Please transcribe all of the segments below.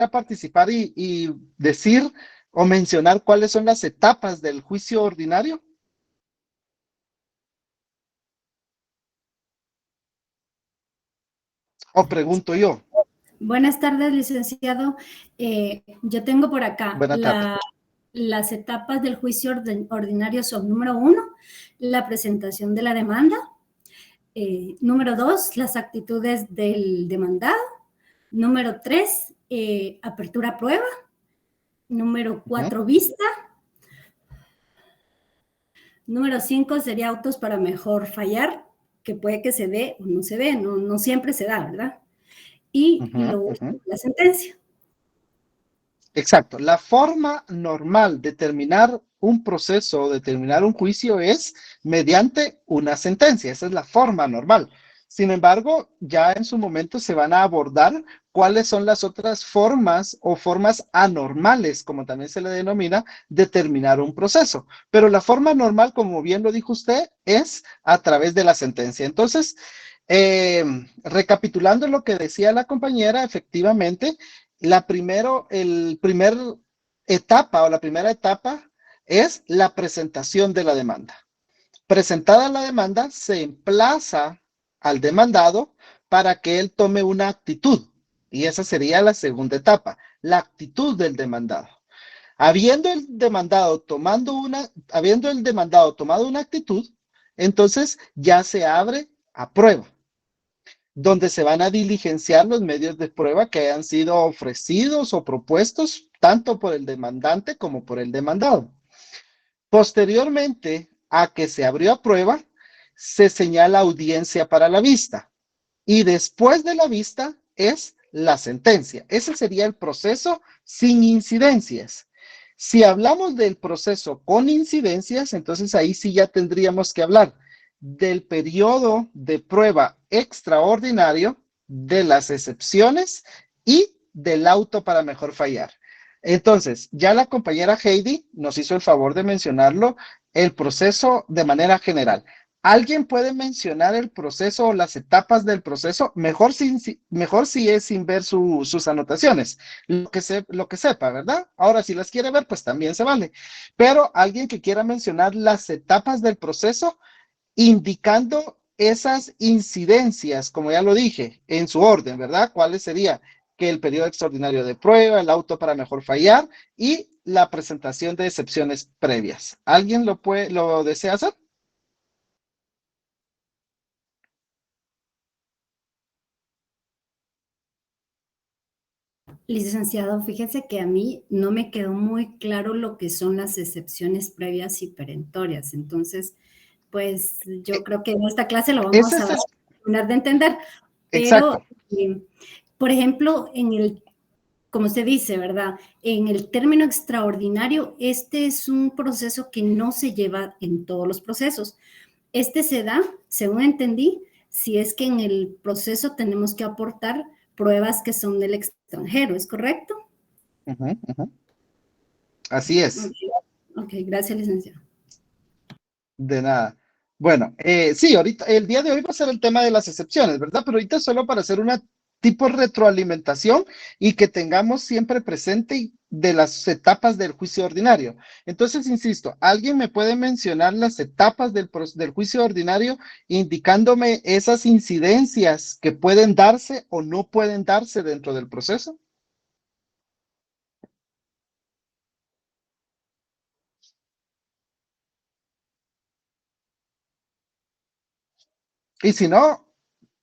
participar y decir o mencionar cuáles son las etapas del juicio ordinario? O pregunto yo. Buenas tardes, licenciado. Yo tengo por acá Buena tarde. las etapas del juicio ordinario son: número 1, la presentación de la demanda; número 2, las actitudes del demandado; número 3, apertura a prueba; número 4, vista; número 5 sería autos para mejor fallar, que puede que se dé o no se dé, no siempre se da, ¿verdad? Y lo último, la sentencia. Exacto. La forma normal de terminar un proceso o de terminar un juicio es mediante una sentencia. Esa es la forma normal. Sin embargo, ya en su momento se van a abordar cuáles son las otras formas o formas anormales, como también se le denomina, de terminar un proceso. Pero la forma normal, como bien lo dijo usted, es a través de la sentencia. Entonces, recapitulando lo que decía la compañera, efectivamente, el primer etapa o la primera etapa es la presentación de la demanda. Presentada la demanda, se emplaza al demandado para que él tome una actitud. Y esa sería la segunda etapa, la actitud del demandado. Habiendo el demandado tomado una actitud, entonces ya se abre a prueba, donde se van a diligenciar los medios de prueba que hayan sido ofrecidos o propuestos tanto por el demandante como por el demandado. Posteriormente a que se abrió a prueba, se señala audiencia para la vista y después de la vista es la sentencia. Ese sería el proceso sin incidencias. Si hablamos del proceso con incidencias, entonces ahí sí ya tendríamos que hablar del periodo de prueba extraordinario, de las excepciones y del auto para mejor fallar. Entonces, ya la compañera Heidi nos hizo el favor de mencionarlo, el proceso de manera general. ¿Alguien puede mencionar el proceso o las etapas del proceso? Mejor si es sin ver sus anotaciones, lo que sepa, ¿verdad? Ahora, si las quiere ver, pues también se vale. Pero alguien que quiera mencionar las etapas del proceso, indicando esas incidencias, como ya lo dije, en su orden, ¿verdad? ¿Cuáles serían? Que el periodo extraordinario de prueba, el auto para mejor fallar y la presentación de excepciones previas. ¿Alguien lo desea hacer? Licenciado, fíjese que a mí no me quedó muy claro lo que son las excepciones previas y perentorias. Entonces, pues yo creo que en esta clase lo vamos a terminar de entender. Pero, Exacto. por ejemplo, como usted dice, ¿verdad? En el término extraordinario, este es un proceso que no se lleva en todos los procesos. Este se da, según entendí, si es que en el proceso tenemos que aportar pruebas que son del extranjero, ¿es correcto? Así es. Ok, gracias, licenciado. De nada. Bueno, sí, ahorita, el día de hoy va a ser el tema de las excepciones, ¿verdad? Pero ahorita solo para hacer una tipo retroalimentación y que tengamos siempre presente de las etapas del juicio ordinario. Entonces, insisto, ¿alguien me puede mencionar las etapas del juicio ordinario indicándome esas incidencias que pueden darse o no pueden darse dentro del proceso? Y si no,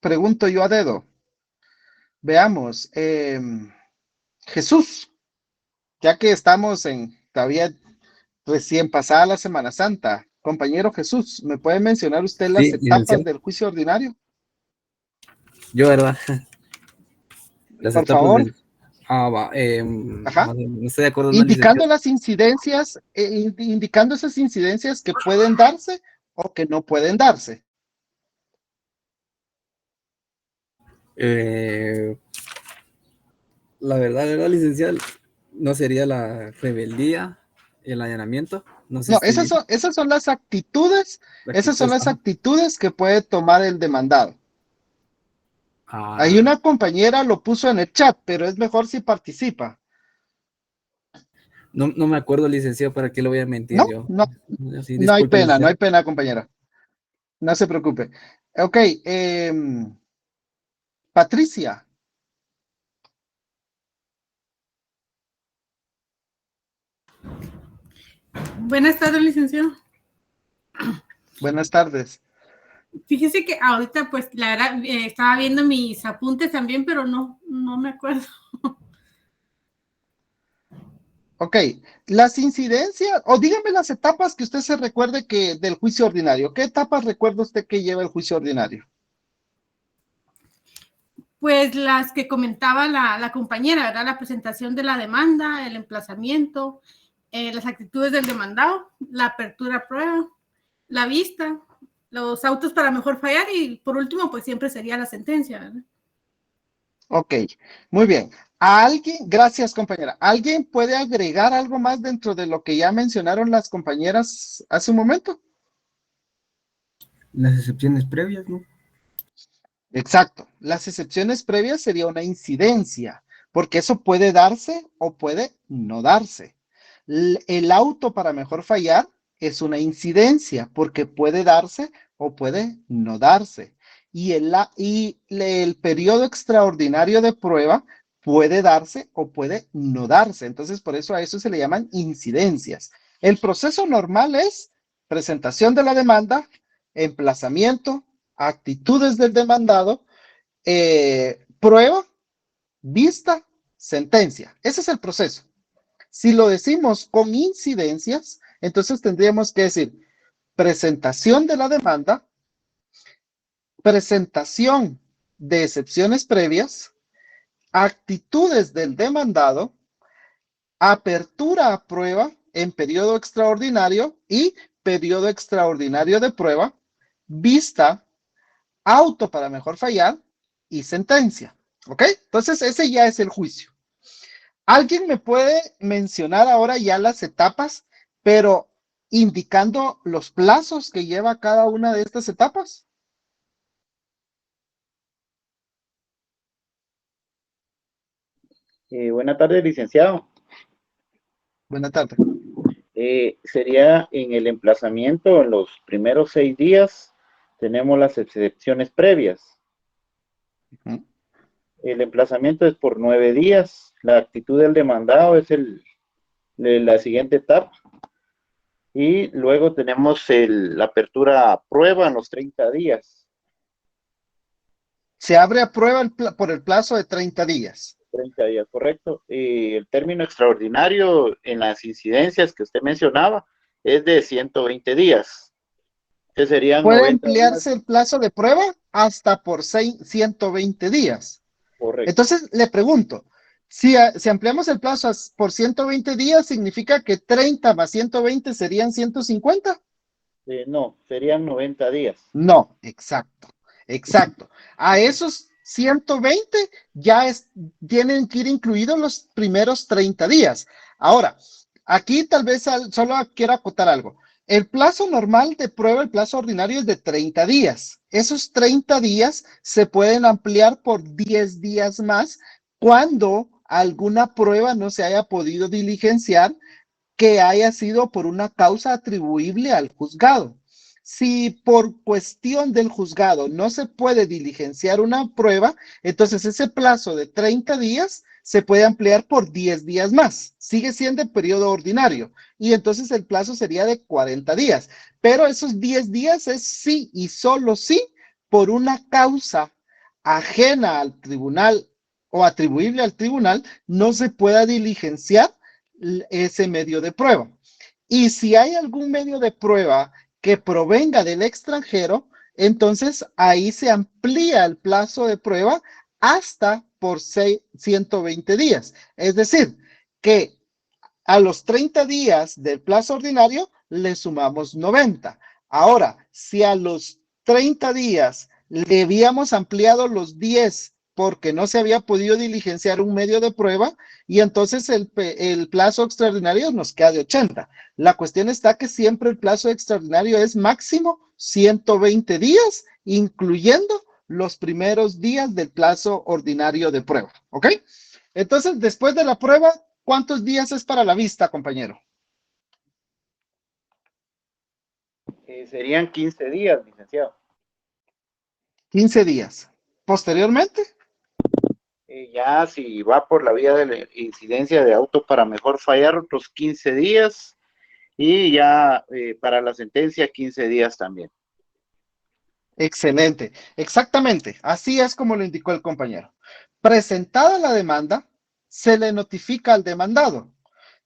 pregunto yo a dedo. Veamos, Jesús, ya que estamos todavía recién pasada la Semana Santa, compañero Jesús, ¿me puede mencionar usted las Sí, etapas licenciado. del juicio ordinario? Yo, ¿verdad? Las Por etapas favor. del... Ah, va. Ajá. No estoy de acuerdo, no, Indicando licenciado. las incidencias, indicando esas incidencias que pueden darse o que no pueden darse. La verdad, licenciado, no sería la rebeldía, el allanamiento. No sé No, si estoy bien. esas son las actitudes, La esas actitud son las está. actitudes que puede tomar el demandado. Ahí una compañera lo puso en el chat, pero es mejor si participa. No me acuerdo, licenciado, ¿para qué lo voy a mentir No, yo? Sí, no hay discúlpeme pena, no usted. hay pena, compañera. No se preocupe. Ok, Patricia. Buenas tardes, licenciado. Buenas tardes. Fíjese que ahorita, pues, la verdad, estaba viendo mis apuntes también, pero no me acuerdo. Ok, las incidencias, o dígame las etapas que usted se recuerde que del juicio ordinario. ¿Qué etapas recuerda usted que lleva el juicio ordinario? Pues las que comentaba la compañera, ¿verdad? La presentación de la demanda, el emplazamiento, las actitudes del demandado, la apertura a prueba, la vista, los autos para mejor fallar y por último, pues siempre sería la sentencia, ¿verdad? Ok, muy bien. Gracias compañera. ¿Alguien puede agregar algo más dentro de lo que ya mencionaron las compañeras hace un momento? Las excepciones previas, ¿no? Exacto. Las excepciones previas sería una incidencia, porque eso puede darse o puede no darse. El auto para mejor fallar es una incidencia, porque puede darse o puede no darse. Y el periodo extraordinario de prueba puede darse o puede no darse. Entonces, por eso a eso se le llaman incidencias. El proceso normal es presentación de la demanda, emplazamiento, actitudes del demandado, prueba, vista, sentencia. Ese es el proceso. Si lo decimos con incidencias, entonces tendríamos que decir presentación de la demanda, presentación de excepciones previas, actitudes del demandado, apertura a prueba en periodo extraordinario y periodo extraordinario de prueba, vista, auto para mejor fallar y sentencia. ¿Ok? Entonces ese ya es el juicio. ¿Alguien me puede mencionar ahora ya las etapas, pero indicando los plazos que lleva cada una de estas etapas? Buenas tardes, licenciado. Buenas tardes. Sería en el emplazamiento, en los primeros 6 días, tenemos las excepciones previas. Uh-huh. El emplazamiento es por 9 días. La actitud del demandado es la siguiente etapa. Y luego tenemos la apertura a prueba en los 30 días. Se abre a prueba por el plazo de 30 días. 30 días, correcto. El término extraordinario en las incidencias que usted mencionaba es de 120 días. Que serían Puede 90 días. ampliarse el plazo de prueba hasta por 120 días. Correcto. Entonces, le pregunto, si ampliamos el plazo por 120 días, ¿significa que 30 más 120 serían 150? No, serían 90 días. No, exacto, exacto. A esos 120 ya tienen que ir incluidos los primeros 30 días. Ahora, aquí tal vez solo quiero acotar algo. El plazo normal de prueba, el plazo ordinario es de 30 días. Esos 30 días se pueden ampliar por 10 días más cuando alguna prueba no se haya podido diligenciar que haya sido por una causa atribuible al juzgado. Si por cuestión del juzgado no se puede diligenciar una prueba, entonces ese plazo de 30 días se puede ampliar por 10 días más. Sigue siendo el periodo ordinario y entonces el plazo sería de 40 días. Pero esos 10 días es sí y solo sí por una causa ajena al tribunal o atribuible al tribunal no se pueda diligenciar ese medio de prueba. Y si hay algún medio de prueba que provenga del extranjero, entonces ahí se amplía el plazo de prueba hasta por 120 días. Es decir, que a los 30 días del plazo ordinario le sumamos 90. Ahora, si a los 30 días le habíamos ampliado los 10 porque no se había podido diligenciar un medio de prueba, y entonces el plazo extraordinario nos queda de 80. La cuestión está que siempre el plazo extraordinario es máximo 120 días, incluyendo los primeros días del plazo ordinario de prueba, ¿ok? Entonces, después de la prueba, ¿cuántos días es para la vista, compañero? Serían 15 días, licenciado. 15 días. Posteriormente, Ya si va por la vía de la incidencia de auto para mejor fallar, otros 15 días. Y ya para la sentencia, 15 días también. excelente. Exactamente. Así es como lo indicó el compañero. Presentada la demanda, se le notifica al demandado.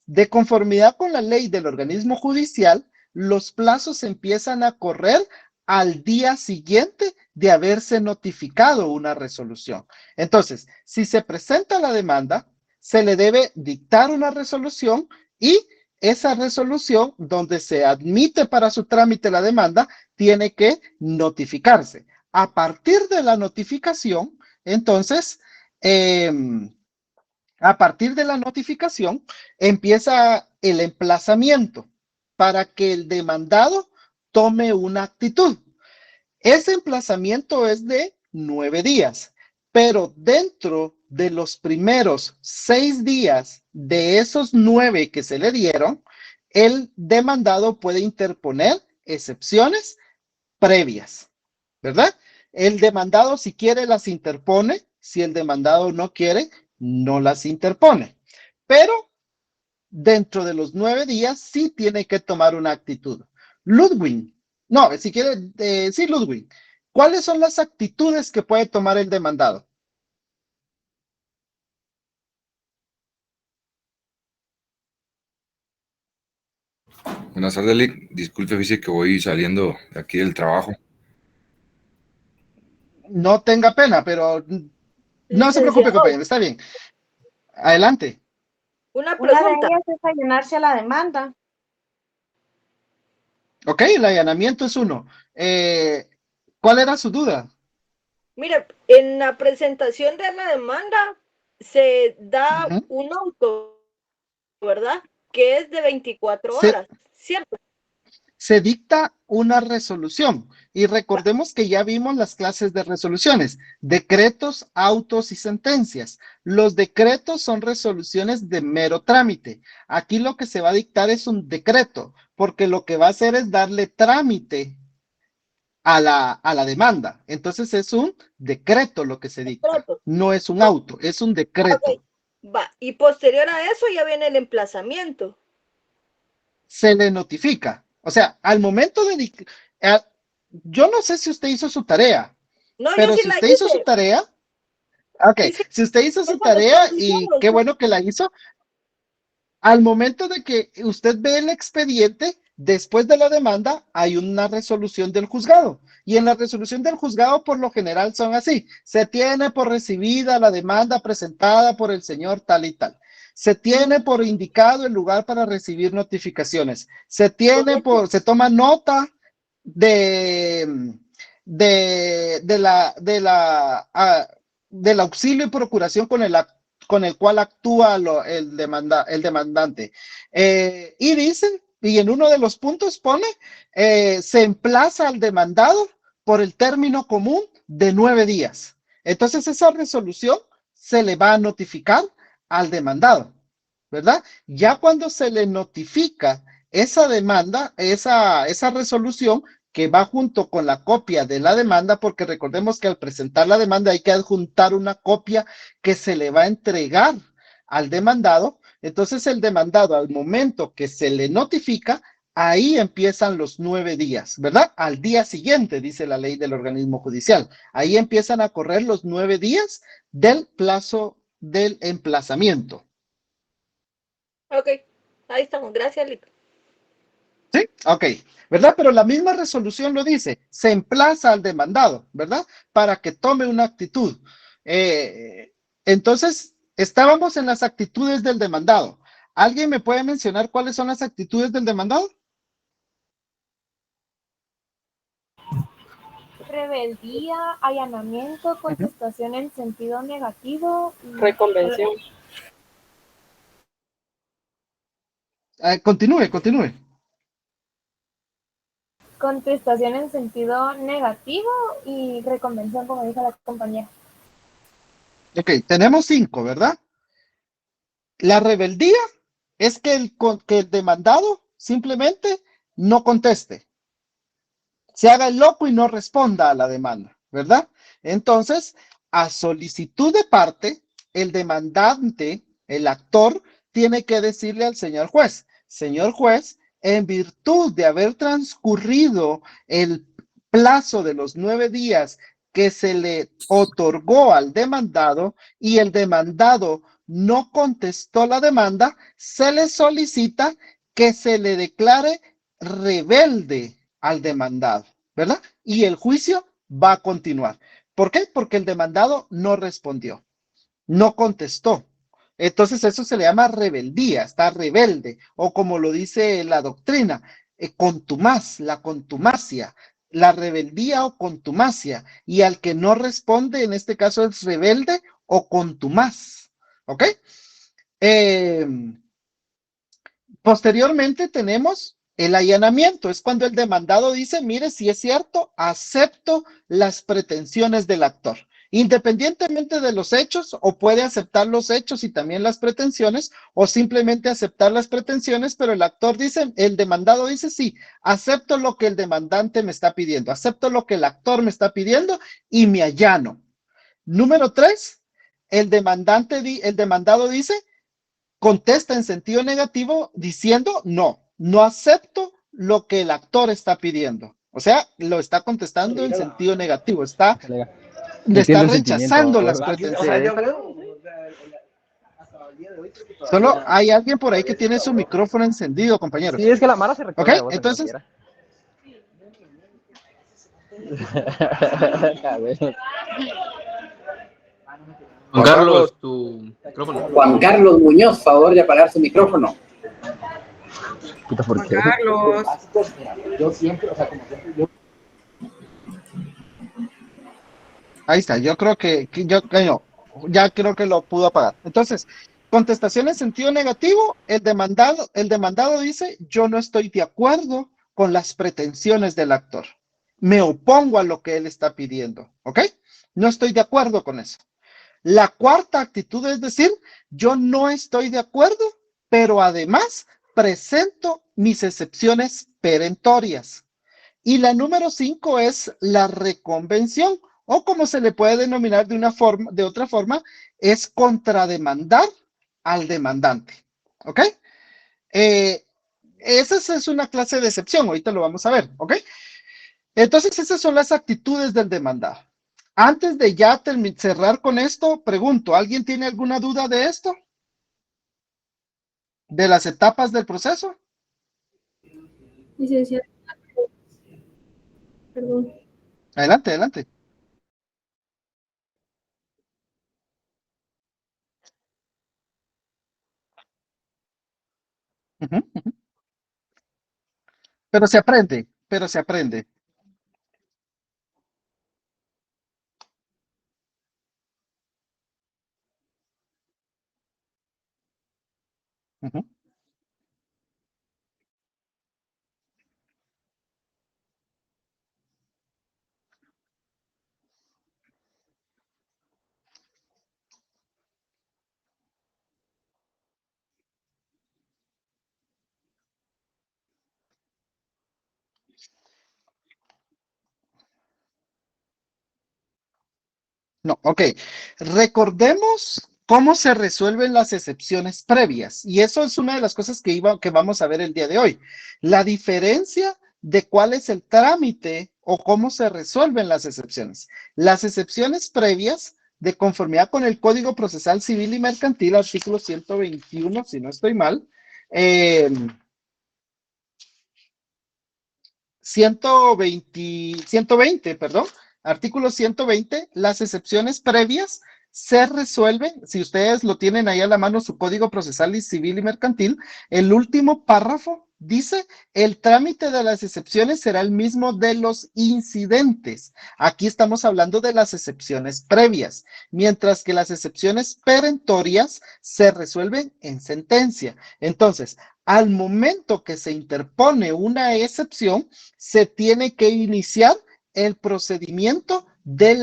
De conformidad con la ley del organismo judicial, los plazos empiezan a correr al día siguiente de haberse notificado una resolución. Entonces, si se presenta la demanda, se le debe dictar una resolución y esa resolución donde se admite para su trámite la demanda tiene que notificarse. A partir de la notificación, entonces, a partir de la notificación, empieza el emplazamiento para que el demandado tome una actitud. Ese emplazamiento es de 9 días, pero dentro de los primeros 6 días de esos 9 que se le dieron, el demandado puede interponer excepciones previas, ¿verdad? El demandado, si quiere, las interpone. Si el demandado no quiere, no las interpone. Pero dentro de los 9 días sí tiene que tomar una actitud. Ludwig, no, si quiere, sí, Ludwig, ¿cuáles son las actitudes que puede tomar el demandado? Buenas tardes, Lick. Disculpe, dice que voy saliendo de aquí del trabajo. No tenga pena, pero no se preocupe, Licenciado, compañero, está bien. Adelante. una Una de pregunta. ellas es allanarse a la demanda. Ok, el allanamiento es uno. ¿Cuál era su duda? Mire, en la presentación de la demanda se da un auto, ¿verdad? Que es de 24 horas, ¿cierto? Se dicta una resolución y recordemos que ya vimos las clases de resoluciones, decretos, autos y sentencias. Los decretos son resoluciones de mero trámite. Aquí lo que se va a dictar es un decreto, porque lo que va a hacer es darle trámite a la demanda. Entonces es un decreto lo que se dicta, Decreto. no es un auto, es un decreto. Ok, va. Y posterior a eso ya viene el emplazamiento. Se le notifica. O sea, al momento de... yo no sé si usted hizo su tarea, No, yo pero sí si la usted hizo su hice. tarea, ok, Sí, sí, si usted hizo su eso le tarea estoy y diciendo. qué bueno que la hizo, al momento de que usted ve el expediente, después de la demanda, hay una resolución del juzgado. Y en la resolución del juzgado, por lo general, son así. Se tiene por recibida la demanda presentada por el señor tal y tal. Se tiene por indicado el lugar para recibir notificaciones. Se toma nota del auxilio y procuración con el cual actúa el demandante. Y dicen, y en uno de los puntos pone, se emplaza al demandado por el término común de 9 días. Entonces esa resolución se le va a notificar al demandado, ¿verdad? Ya cuando se le notifica esa demanda, esa resolución, que va junto con la copia de la demanda, porque recordemos que al presentar la demanda hay que adjuntar una copia que se le va a entregar al demandado. Entonces el demandado, al momento que se le notifica, ahí empiezan los 9 días, ¿verdad? Al día siguiente, dice la ley del organismo judicial. Ahí empiezan a correr los 9 días del plazo del emplazamiento. Ok, ahí estamos. Gracias, Lito. Sí, ok, ¿verdad? Pero la misma resolución lo dice, se emplaza al demandado, ¿verdad? Para que tome una actitud. Entonces, estábamos en las actitudes del demandado. ¿Alguien me puede mencionar cuáles son las actitudes del demandado? Rebeldía, allanamiento, contestación en sentido negativo. Reconvención. Continúe. contestación en sentido negativo y reconvención, como dijo la compañera. Ok, tenemos 5, ¿verdad? La rebeldía es que el demandado simplemente no conteste, se haga el loco y no responda a la demanda, ¿verdad? Entonces, a solicitud de parte, el demandante, el actor, tiene que decirle al señor juez, en virtud de haber transcurrido el plazo de los 9 días que se le otorgó al demandado y el demandado no contestó la demanda, se le solicita que se le declare rebelde al demandado, ¿verdad? Y el juicio va a continuar. ¿Por qué? Porque el demandado no respondió, no contestó. Entonces eso se le llama rebeldía, está rebelde, o como lo dice la doctrina, contumaz, la contumacia, la rebeldía o contumacia, y al que no responde, en este caso es rebelde o contumaz, ¿ok? Posteriormente tenemos el allanamiento, es cuando el demandado dice, mire, si es cierto, acepto las pretensiones del actor, independientemente de los hechos, o puede aceptar los hechos y también las pretensiones, o simplemente aceptar las pretensiones, pero el actor dice, el demandado dice, sí, acepto lo que el demandante me está pidiendo, acepto lo que el actor me está pidiendo y me allano. Número 3, el demandado dice, contesta en sentido negativo diciendo no acepto lo que el actor está pidiendo. O sea, lo está contestando en sentido negativo, está rechazando las pretensiones. Solo hay alguien por ahí que tiene su micrófono encendido, compañeros. Sí, es que la Mara se recuerda. Ok, entonces. Juan Carlos, tu micrófono. Juan Carlos Muñoz, favor de apagar su micrófono. ¿Por qué? Juan Carlos. Yo siempre, o sea, como siempre, yo... Ahí está, yo creo que ya creo que lo pudo apagar. Entonces, contestación en sentido negativo, el demandado dice, yo no estoy de acuerdo con las pretensiones del actor. Me opongo a lo que él está pidiendo, ¿ok? No estoy de acuerdo con eso. La cuarta actitud es decir, yo no estoy de acuerdo, pero además presento mis excepciones perentorias. Y la número 5 es la reconvención, o como se le puede denominar de otra forma, es contrademandar al demandante. ¿Ok? Esa es una clase de excepción, ahorita lo vamos a ver. ¿Ok? Entonces, esas son las actitudes del demandado. Antes de ya cerrar con esto, pregunto, ¿alguien tiene alguna duda de esto? ¿De las etapas del proceso? Licenciado. Perdón. Adelante, adelante. Pero se aprende. No, ok. Recordemos cómo se resuelven las excepciones previas. Y eso es una de las cosas que vamos a ver el día de hoy. La diferencia de cuál es el trámite o cómo se resuelven las excepciones. Las excepciones previas, de conformidad con el Código Procesal Civil y Mercantil, artículo 121, si no estoy mal, 120, perdón. Artículo 120, las excepciones previas se resuelven, si ustedes lo tienen ahí a la mano, su Código Procesal Civil y Mercantil, el último párrafo dice, el trámite de las excepciones será el mismo de los incidentes. Aquí estamos hablando de las excepciones previas, mientras que las excepciones perentorias se resuelven en sentencia. Entonces, al momento que se interpone una excepción, se tiene que iniciar el procedimiento de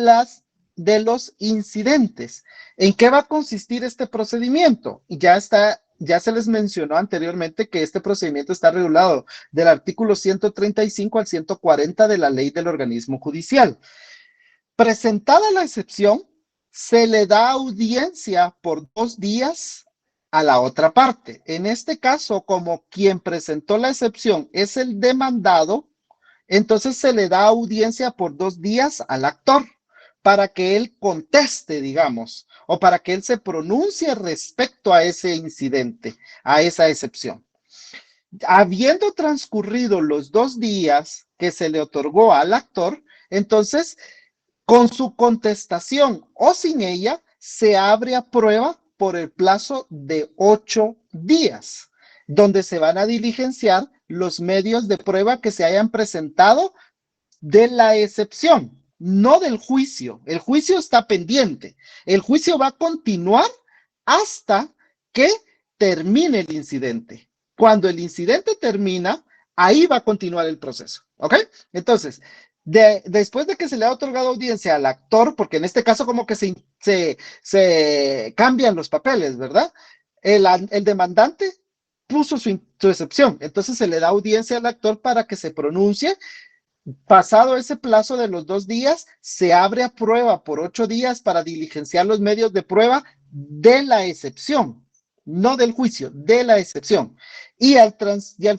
los incidentes. ¿En qué va a consistir este procedimiento? Ya se les mencionó anteriormente que este procedimiento está regulado del artículo 135 al 140 de la ley del organismo judicial. Presentada la excepción, se le da audiencia por 2 días a la otra parte. En este caso, como quien presentó la excepción es el demandado, entonces se le da audiencia por 2 días al actor para que él conteste, digamos, o para que él se pronuncie respecto a ese incidente, a esa excepción. Habiendo transcurrido los 2 días que se le otorgó al actor, entonces, con su contestación o sin ella, se abre a prueba por el plazo de 8 días, donde se van a diligenciar los medios de prueba que se hayan presentado de la excepción, no del juicio. El juicio está pendiente. El juicio va a continuar hasta que termine el incidente. Cuando el incidente termina, ahí va a continuar el proceso. ¿Ok? Entonces, después de que se le ha otorgado audiencia al actor, porque en este caso como que se cambian los papeles, ¿verdad? El demandante puso su excepción, entonces se le da audiencia al actor para que se pronuncie. Pasado ese plazo de los 2 días, se abre a prueba por 8 días para diligenciar los medios de prueba de la excepción, no del juicio, de la excepción. Y al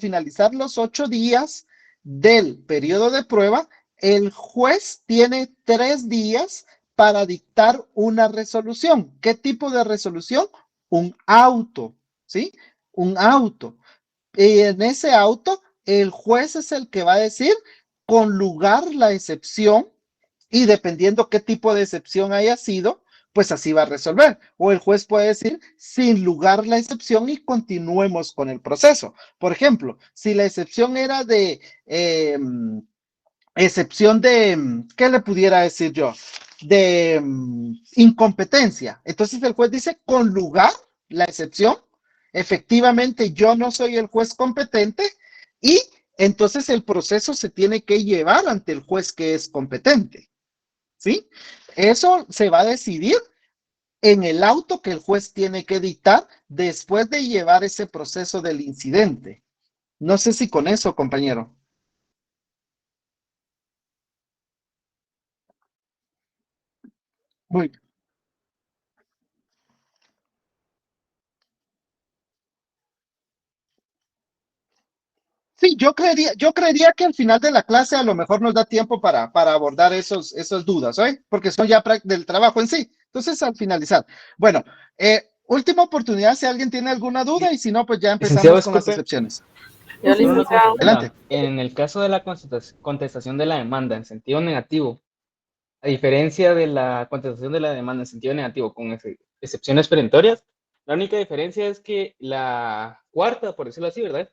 finalizar los 8 días del periodo de prueba, el juez tiene 3 días para dictar una resolución. ¿Qué tipo de resolución? Un auto, ¿sí? Un auto. Y en ese auto, el juez es el que va a decir con lugar la excepción, y dependiendo qué tipo de excepción haya sido, pues así va a resolver. O el juez puede decir sin lugar la excepción y continuemos con el proceso. Por ejemplo, si la excepción era de excepción de, ¿qué le pudiera decir yo? De incompetencia. Entonces el juez dice con lugar la excepción. Efectivamente, yo no soy el juez competente y entonces el proceso se tiene que llevar ante el juez que es competente, ¿sí? Eso se va a decidir en el auto que el juez tiene que dictar después de llevar ese proceso del incidente. No sé si con eso, compañero. Muy bien. Sí, yo creería que al final de la clase a lo mejor nos da tiempo para abordar esas dudas, ¿eh? Porque son ya del trabajo en sí. Entonces, al finalizar. Bueno, última oportunidad si alguien tiene alguna duda y si no, pues ya empezamos con las excepciones. Adelante. En el caso de la contestación de la demanda en sentido negativo, a diferencia de la contestación de la demanda en sentido negativo con excepciones perentorias, la única diferencia es que la cuarta, por decirlo así, ¿verdad?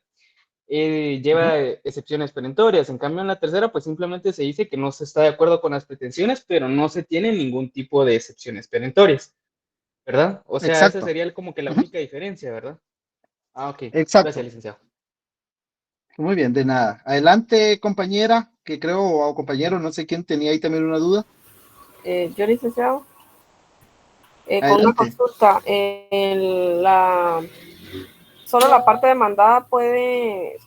Lleva excepciones perentorias. En cambio, en la tercera, pues simplemente se dice que no se está de acuerdo con las pretensiones, pero no se tiene ningún tipo de excepciones perentorias, ¿verdad? O sea, exacto. Esa sería como que la única diferencia, ¿verdad? Ah, ok. Exacto. Gracias, licenciado. Muy bien, de nada. Adelante, compañera, que creo, o compañero, no sé quién tenía ahí también una duda. Yo, licenciado. Con una consulta, ¿solo la parte demandada puede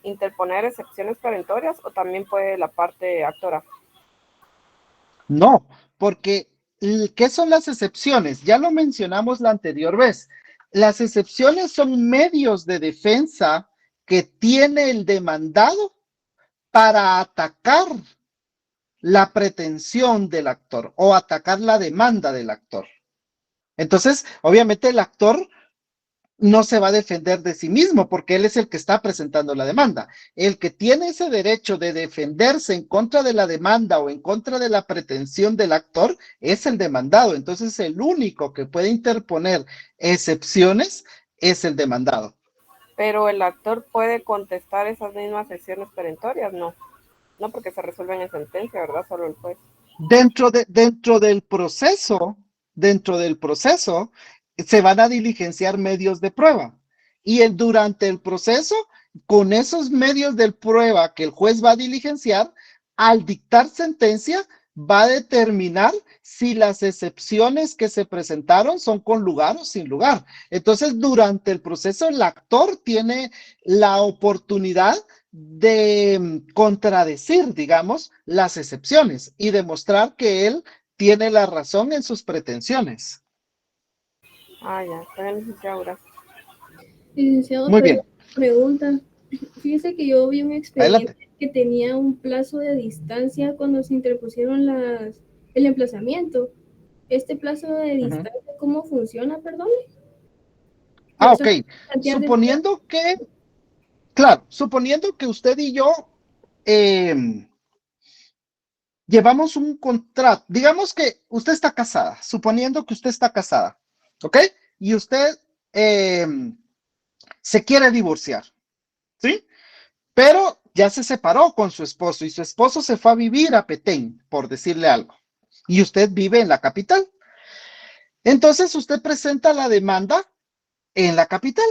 interponer excepciones perentorias o también puede la parte actora? No, porque ¿qué son las excepciones? Ya lo mencionamos la anterior vez. Las excepciones son medios de defensa que tiene el demandado para atacar la pretensión del actor o atacar la demanda del actor. Entonces, obviamente el actor no se va a defender de sí mismo porque él es el que está presentando la demanda. El que tiene ese derecho de defenderse en contra de la demanda o en contra de la pretensión del actor es el demandado. Entonces, el único que puede interponer excepciones es el demandado. Pero el actor puede contestar esas mismas secciones perentorias, no. No porque se resuelven en sentencia, ¿verdad? Solo el juez. Dentro del proceso, se van a diligenciar medios de prueba. Y durante el proceso, con esos medios de prueba que el juez va a diligenciar, al dictar sentencia, va a determinar si las excepciones que se presentaron son con lugar o sin lugar. Entonces, durante el proceso, el actor tiene la oportunidad de contradecir, digamos, las excepciones y demostrar que él tiene la razón en sus pretensiones. Ah, ya, está bien, licenciado, gracias. Licenciado, Muy bien. Pregunta. Fíjese que yo vi un expediente Adelante. que tenía un plazo de distancia cuando se interpusieron el emplazamiento. ¿Este plazo de distancia cómo funciona, perdón? Ah, ok. Suponiendo que, claro, suponiendo que usted y yo llevamos un contrato, digamos que usted está casada, suponiendo que usted está casada, ¿ok? Y usted se quiere divorciar, ¿sí? Pero ya se separó con su esposo y su esposo se fue a vivir a Petén, por decirle algo, y usted vive en la capital. Entonces usted presenta la demanda en la capital,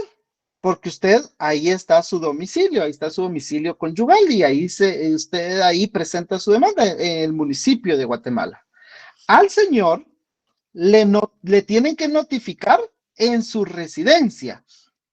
porque usted ahí está su domicilio, ahí está su domicilio conyugal y ahí usted ahí presenta su demanda en el municipio de Guatemala. Al señor le tienen que notificar en su residencia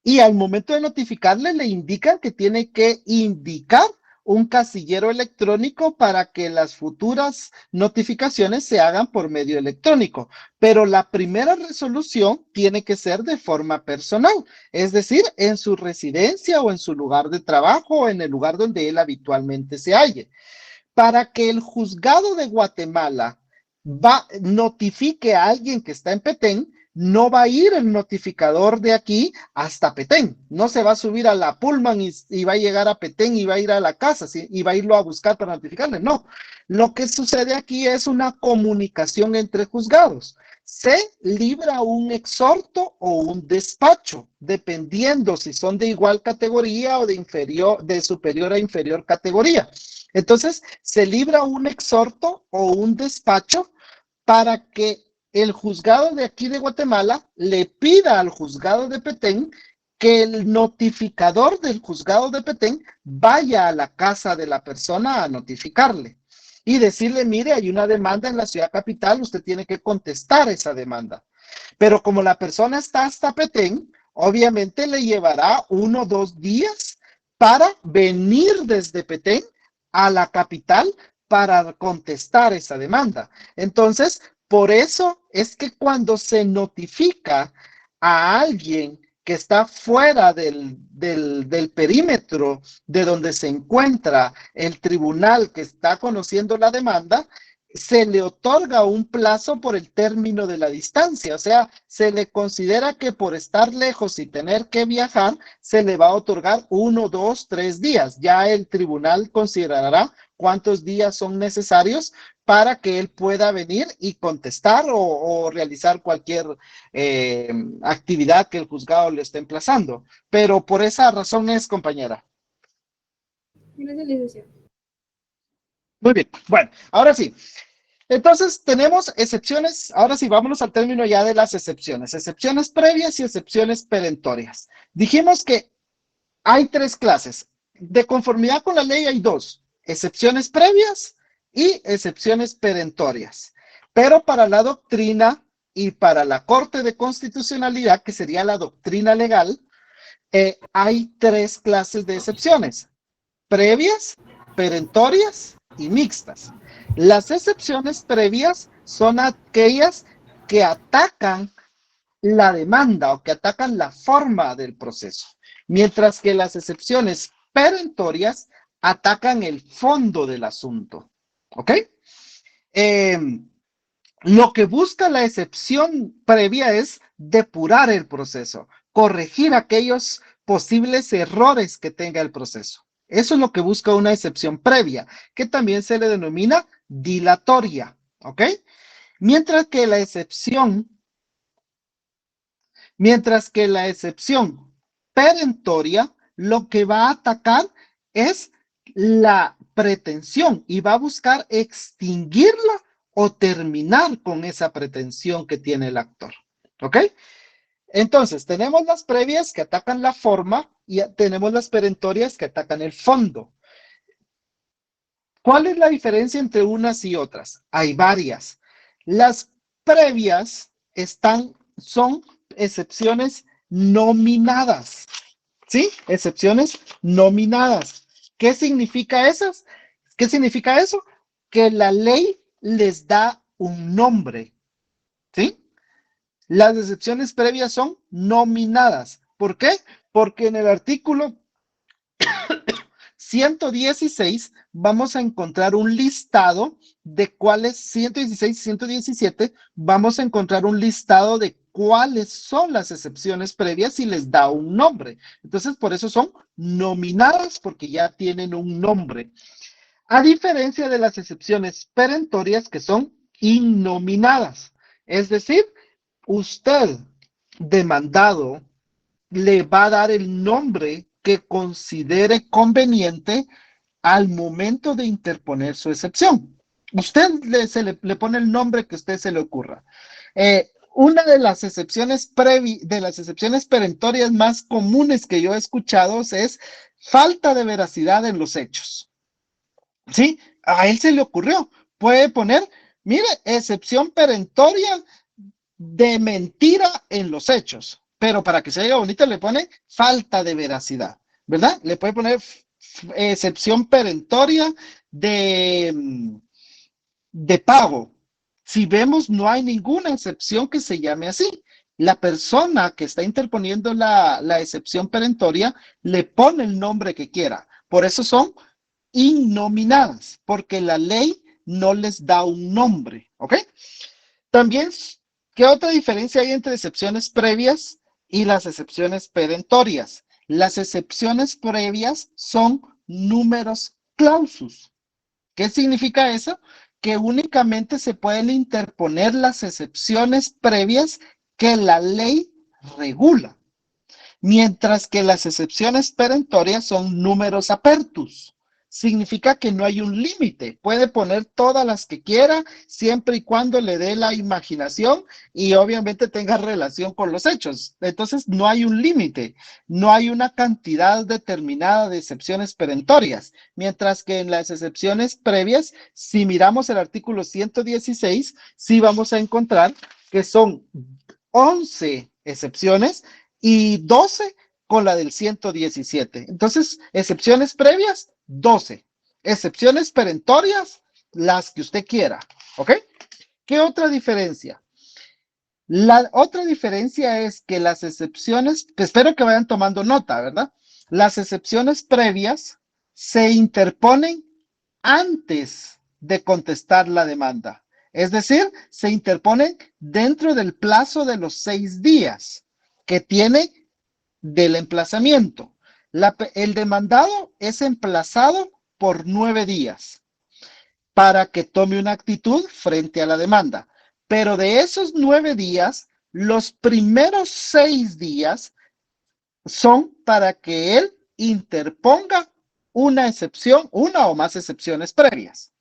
y al momento de notificarle le indican que tiene que indicar un casillero electrónico para que las futuras notificaciones se hagan por medio electrónico. Pero la primera resolución tiene que ser de forma personal, es decir, en su residencia o en su lugar de trabajo o en el lugar donde él habitualmente se halle. Para que el juzgado de Guatemala notifique a alguien que está en Petén, no va a ir el notificador de aquí hasta Petén, no se va a subir a la Pullman y va a llegar a Petén y va a ir a la casa, ¿sí? Y va a irlo a buscar para notificarle, no. Lo que sucede aquí es una comunicación entre juzgados. Se libra un exhorto o un despacho, dependiendo si son de igual categoría o de superior a inferior categoría. Entonces, se libra un exhorto o un despacho para que el juzgado de aquí de Guatemala le pida al juzgado de Petén que el notificador del juzgado de Petén vaya a la casa de la persona a notificarle y decirle, mire, hay una demanda en la ciudad capital, usted tiene que contestar esa demanda. Pero como la persona está hasta Petén, obviamente le llevará 1 o 2 días para venir desde Petén a la capital para contestar esa demanda. Entonces, por eso es que cuando se notifica a alguien que está fuera del perímetro de donde se encuentra el tribunal que está conociendo la demanda, se le otorga un plazo por el término de la distancia, o sea, se le considera que por estar lejos y tener que viajar, se le va a otorgar 1, 2, 3 días. Ya el tribunal considerará cuántos días son necesarios para que él pueda venir y contestar o realizar cualquier actividad que el juzgado le esté emplazando. Pero por esa razón es, compañera. Gracias, licenciado. Muy bien, bueno, ahora sí. Entonces tenemos excepciones, ahora sí, vámonos al término ya de las excepciones. Excepciones previas y excepciones perentorias. Dijimos que hay 3 clases. De conformidad con la ley hay 2. Excepciones previas y excepciones perentorias. Pero para la doctrina y para la Corte de Constitucionalidad, que sería la doctrina legal, hay 3 clases de excepciones. Previas, perentorias y mixtas. Las excepciones previas son aquellas que atacan la demanda o que atacan la forma del proceso, mientras que las excepciones perentorias atacan el fondo del asunto. ¿Ok? Lo que busca la excepción previa es depurar el proceso, corregir aquellos posibles errores que tenga el proceso. Eso es lo que busca una excepción previa, que también se le denomina dilatoria, ¿ok? Mientras que la excepción perentoria lo que va a atacar es la pretensión y va a buscar extinguirla o terminar con esa pretensión que tiene el actor. ¿Ok? Entonces, tenemos las previas que atacan la forma y tenemos las perentorias que atacan el fondo. ¿Cuál es la diferencia entre unas y otras? Hay varias. Las previas son excepciones nominadas. ¿Sí? Excepciones nominadas. ¿Qué significa esas? ¿Qué significa eso? Que la ley les da un nombre. ¿Sí? Las excepciones previas son nominadas. ¿Por qué? Porque en el artículo 116 vamos a encontrar un listado de cuáles, 116 y 117, vamos a encontrar un listado de cuáles son las excepciones previas y les da un nombre. Entonces, por eso son nominadas, porque ya tienen un nombre. A diferencia de las excepciones perentorias que son innominadas. Es decir, usted, demandado, le va a dar el nombre que considere conveniente al momento de interponer su excepción. Usted le pone el nombre que a usted se le ocurra. Una de las excepciones perentorias más comunes que yo he escuchado es falta de veracidad en los hechos. ¿Sí? A él se le ocurrió. Puede poner, mire, excepción perentoria de mentira en los hechos. Pero para que se oiga bonito le pone falta de veracidad, ¿verdad? Le puede poner excepción perentoria de pago. Si vemos, no hay ninguna excepción que se llame así. La persona que está interponiendo la excepción perentoria le pone el nombre que quiera. Por eso son innominadas, porque la ley no les da un nombre, ¿ok? También, ¿qué otra diferencia hay entre excepciones previas y las excepciones perentorias? Las excepciones previas son números clausus. ¿Qué significa eso? Que únicamente se pueden interponer las excepciones previas que la ley regula, mientras que las excepciones perentorias son números apertus. Significa que no hay un límite. Puede poner todas las que quiera, siempre y cuando le dé la imaginación y obviamente tenga relación con los hechos. Entonces, no hay un límite. No hay una cantidad determinada de excepciones perentorias. Mientras que en las excepciones previas, si miramos el artículo 116, sí vamos a encontrar que son 11 excepciones y 12 con la del 117. Entonces, excepciones previas, 12. Excepciones perentorias, las que usted quiera. ¿Ok? ¿Qué otra diferencia? La otra diferencia es que las excepciones, espero que vayan tomando nota, ¿verdad? Las excepciones previas se interponen antes de contestar la demanda. Es decir, se interponen dentro del plazo de los 6 días que tiene del emplazamiento. El demandado es emplazado por 9 días para que tome una actitud frente a la demanda. Pero de esos 9 días, los primeros 6 días son para que él interponga una excepción, una o más excepciones previas.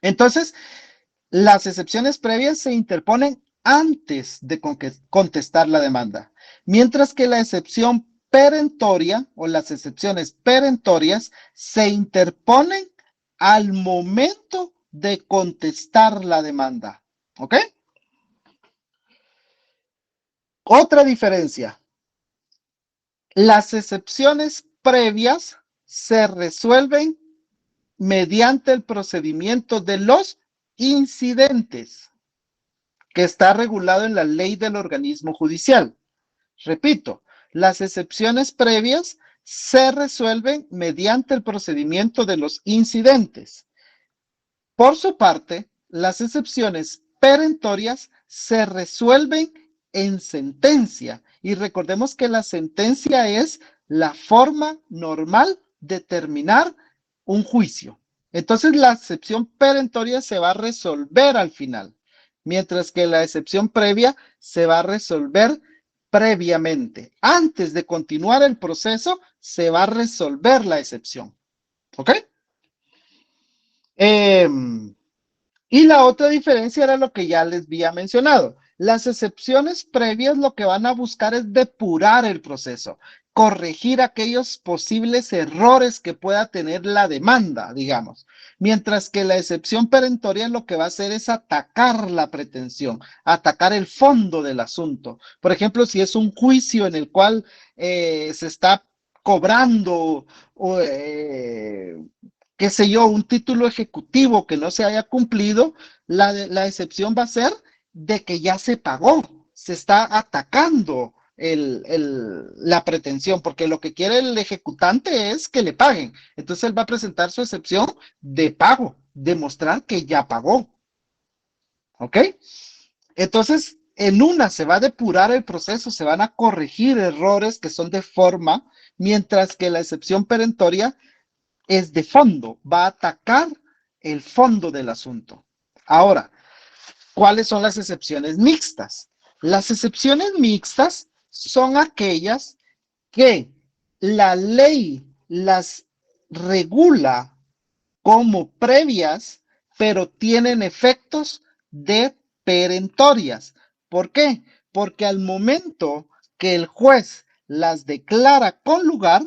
Entonces, las excepciones previas se interponen antes de contestar la demanda, mientras que la excepción perentoria o las excepciones perentorias se interponen al momento de contestar la demanda. ¿Ok? Otra diferencia. Las excepciones previas se resuelven mediante el procedimiento de los incidentes que está regulado en la ley del organismo judicial. Repito, las excepciones previas se resuelven mediante el procedimiento de los incidentes. Por su parte, las excepciones perentorias se resuelven en sentencia. Y recordemos que la sentencia es la forma normal de terminar un juicio. Entonces, la excepción perentoria se va a resolver al final, mientras que la excepción previa se va a resolver previamente. Antes de continuar el proceso, se va a resolver la excepción. ¿Ok? Y la otra diferencia era lo que ya les había mencionado. Las excepciones previas lo que van a buscar es depurar el proceso, corregir aquellos posibles errores que pueda tener la demanda, digamos. Mientras que la excepción perentoria lo que va a hacer es atacar la pretensión, atacar el fondo del asunto. Por ejemplo, si es un juicio en el cual se está cobrando o qué sé yo, un título ejecutivo que no se haya cumplido, la excepción va a ser de que ya se pagó, se está atacando la pretensión, porque lo que quiere el ejecutante es que le paguen. Entonces él va a presentar su excepción de pago, demostrar que ya pagó. ¿Ok? Entonces, en una se va a depurar el proceso, se van a corregir errores que son de forma, mientras que la excepción perentoria es de fondo, va a atacar el fondo del asunto. Ahora, ¿cuáles son las excepciones mixtas? Las excepciones mixtas son aquellas que la ley las regula como previas, pero tienen efectos de perentorias. ¿Por qué? Porque al momento que el juez las declara con lugar,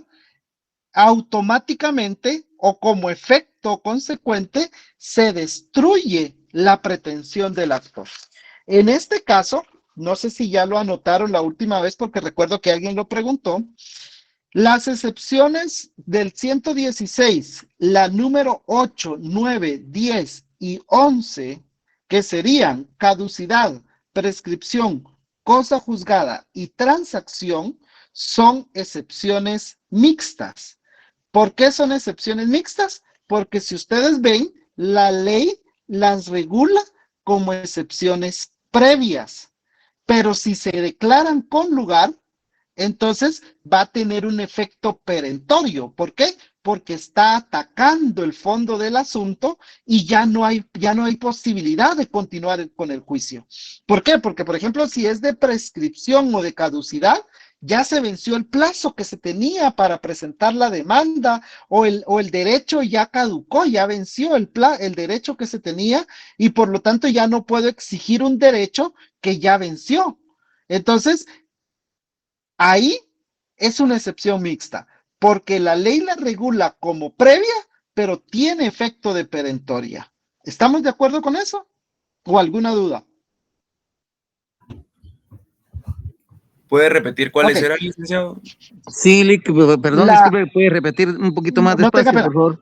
automáticamente o como efecto consecuente se destruye la pretensión del actor. En este caso, no sé si ya lo anotaron la última vez porque recuerdo que alguien lo preguntó, las excepciones del 116, la número 8, 9, 10 y 11, que serían caducidad, prescripción, cosa juzgada y transacción, son excepciones mixtas. ¿Por qué son excepciones mixtas? Porque si ustedes ven, la ley las regula como excepciones previas, pero si se declaran con lugar, entonces va a tener un efecto perentorio. ¿Por qué? Porque está atacando el fondo del asunto y ya no hay posibilidad de continuar con el juicio. ¿Por qué? Porque, por ejemplo, si es de prescripción o de caducidad, ya se venció el plazo que se tenía para presentar la demanda o el derecho ya caducó, ya venció el derecho que se tenía y por lo tanto ya no puedo exigir un derecho que ya venció. Entonces, ahí es una excepción mixta, porque la ley la regula como previa, pero tiene efecto de perentoria. ¿Estamos de acuerdo con eso? ¿O alguna duda? ¿Puede repetir cuáles eran, licenciado? Sí, perdón, disculpe, ¿puede repetir un poquito más despacio, por favor?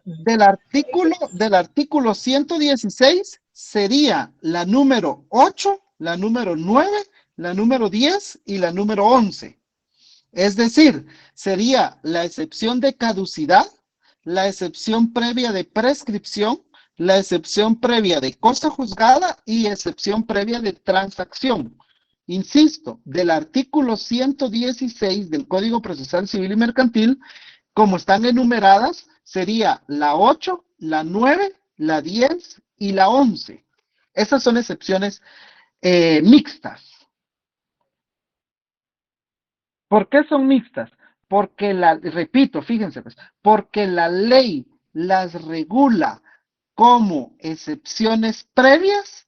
Del artículo 116 sería la número 8, la número 9, la número 10 y la número 11. Es decir, sería la excepción de caducidad, la excepción previa de prescripción, la excepción previa de cosa juzgada y excepción previa de transacción. Insisto, del artículo 116 del Código Procesal Civil y Mercantil, como están enumeradas, sería la 8, la 9, la 10 y la 11. Esas son excepciones mixtas. ¿Por qué son mixtas? Porque repito, fíjense pues, porque la ley las regula como excepciones previas,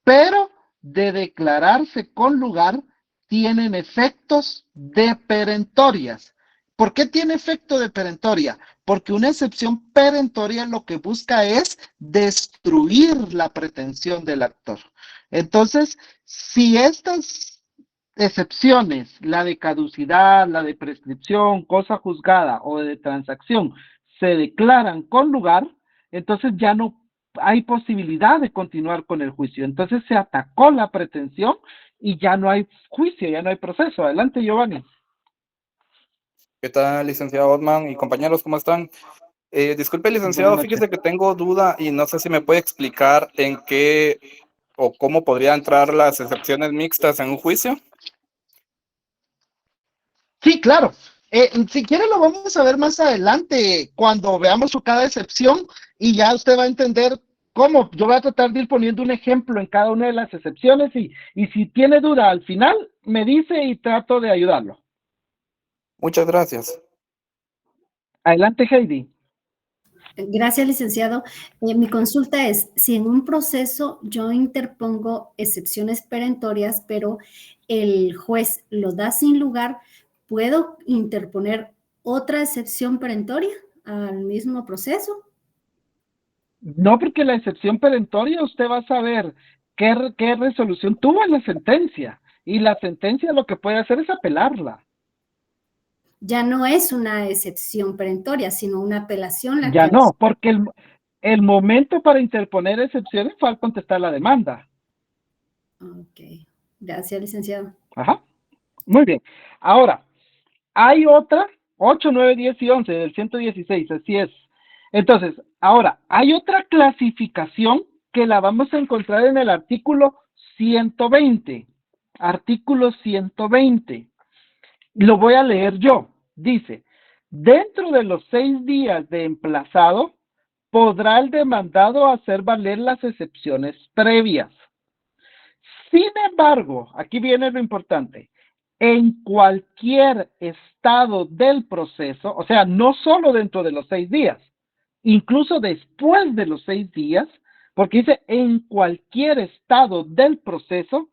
pero de declararse con lugar tienen efectos de perentorias. ¿Por qué tiene efecto de perentoria? Porque una excepción perentoria lo que busca es destruir la pretensión del actor. Entonces, si estas excepciones, la de caducidad, la de prescripción, cosa juzgada o de transacción, se declaran con lugar, entonces ya no hay posibilidad de continuar con el juicio. Entonces se atacó la pretensión y ya no hay juicio, ya no hay proceso. Adelante, Giovanni. ¿Qué tal, licenciado Otman y compañeros? ¿Cómo están? Disculpe, licenciado, fíjese que tengo duda y no sé si me puede explicar en qué o cómo podría entrar las excepciones mixtas en un juicio. Sí, claro. Si quiere lo vamos a ver más adelante cuando veamos cada excepción y ya usted va a entender ¿Cómo? Yo voy a tratar de ir poniendo un ejemplo en cada una de las excepciones y si tiene duda al final, me dice y trato de ayudarlo. Muchas gracias. Adelante, Heidi. Gracias, licenciado. Mi consulta es, si en un proceso yo interpongo excepciones perentorias, pero el juez lo da sin lugar, ¿puedo interponer otra excepción perentoria al mismo proceso? No, porque la excepción perentoria usted va a saber qué resolución tuvo en la sentencia. Y la sentencia lo que puede hacer es apelarla. Ya no es una excepción perentoria, sino una apelación. Ya no, porque el momento para interponer excepciones fue al contestar la demanda. Ok, gracias, licenciado. Ajá, muy bien. Ahora, hay otra, 8, 9, 10 y 11 del 116, así es. Entonces, ahora, hay otra clasificación que la vamos a encontrar en el artículo 120. Artículo 120. Lo voy a leer yo. Dice, dentro de los 6 días de emplazado, podrá el demandado hacer valer las excepciones previas. Sin embargo, aquí viene lo importante, en cualquier estado del proceso, o sea, no solo dentro de los 6 días, incluso después de los 6 días, porque dice en cualquier estado del proceso,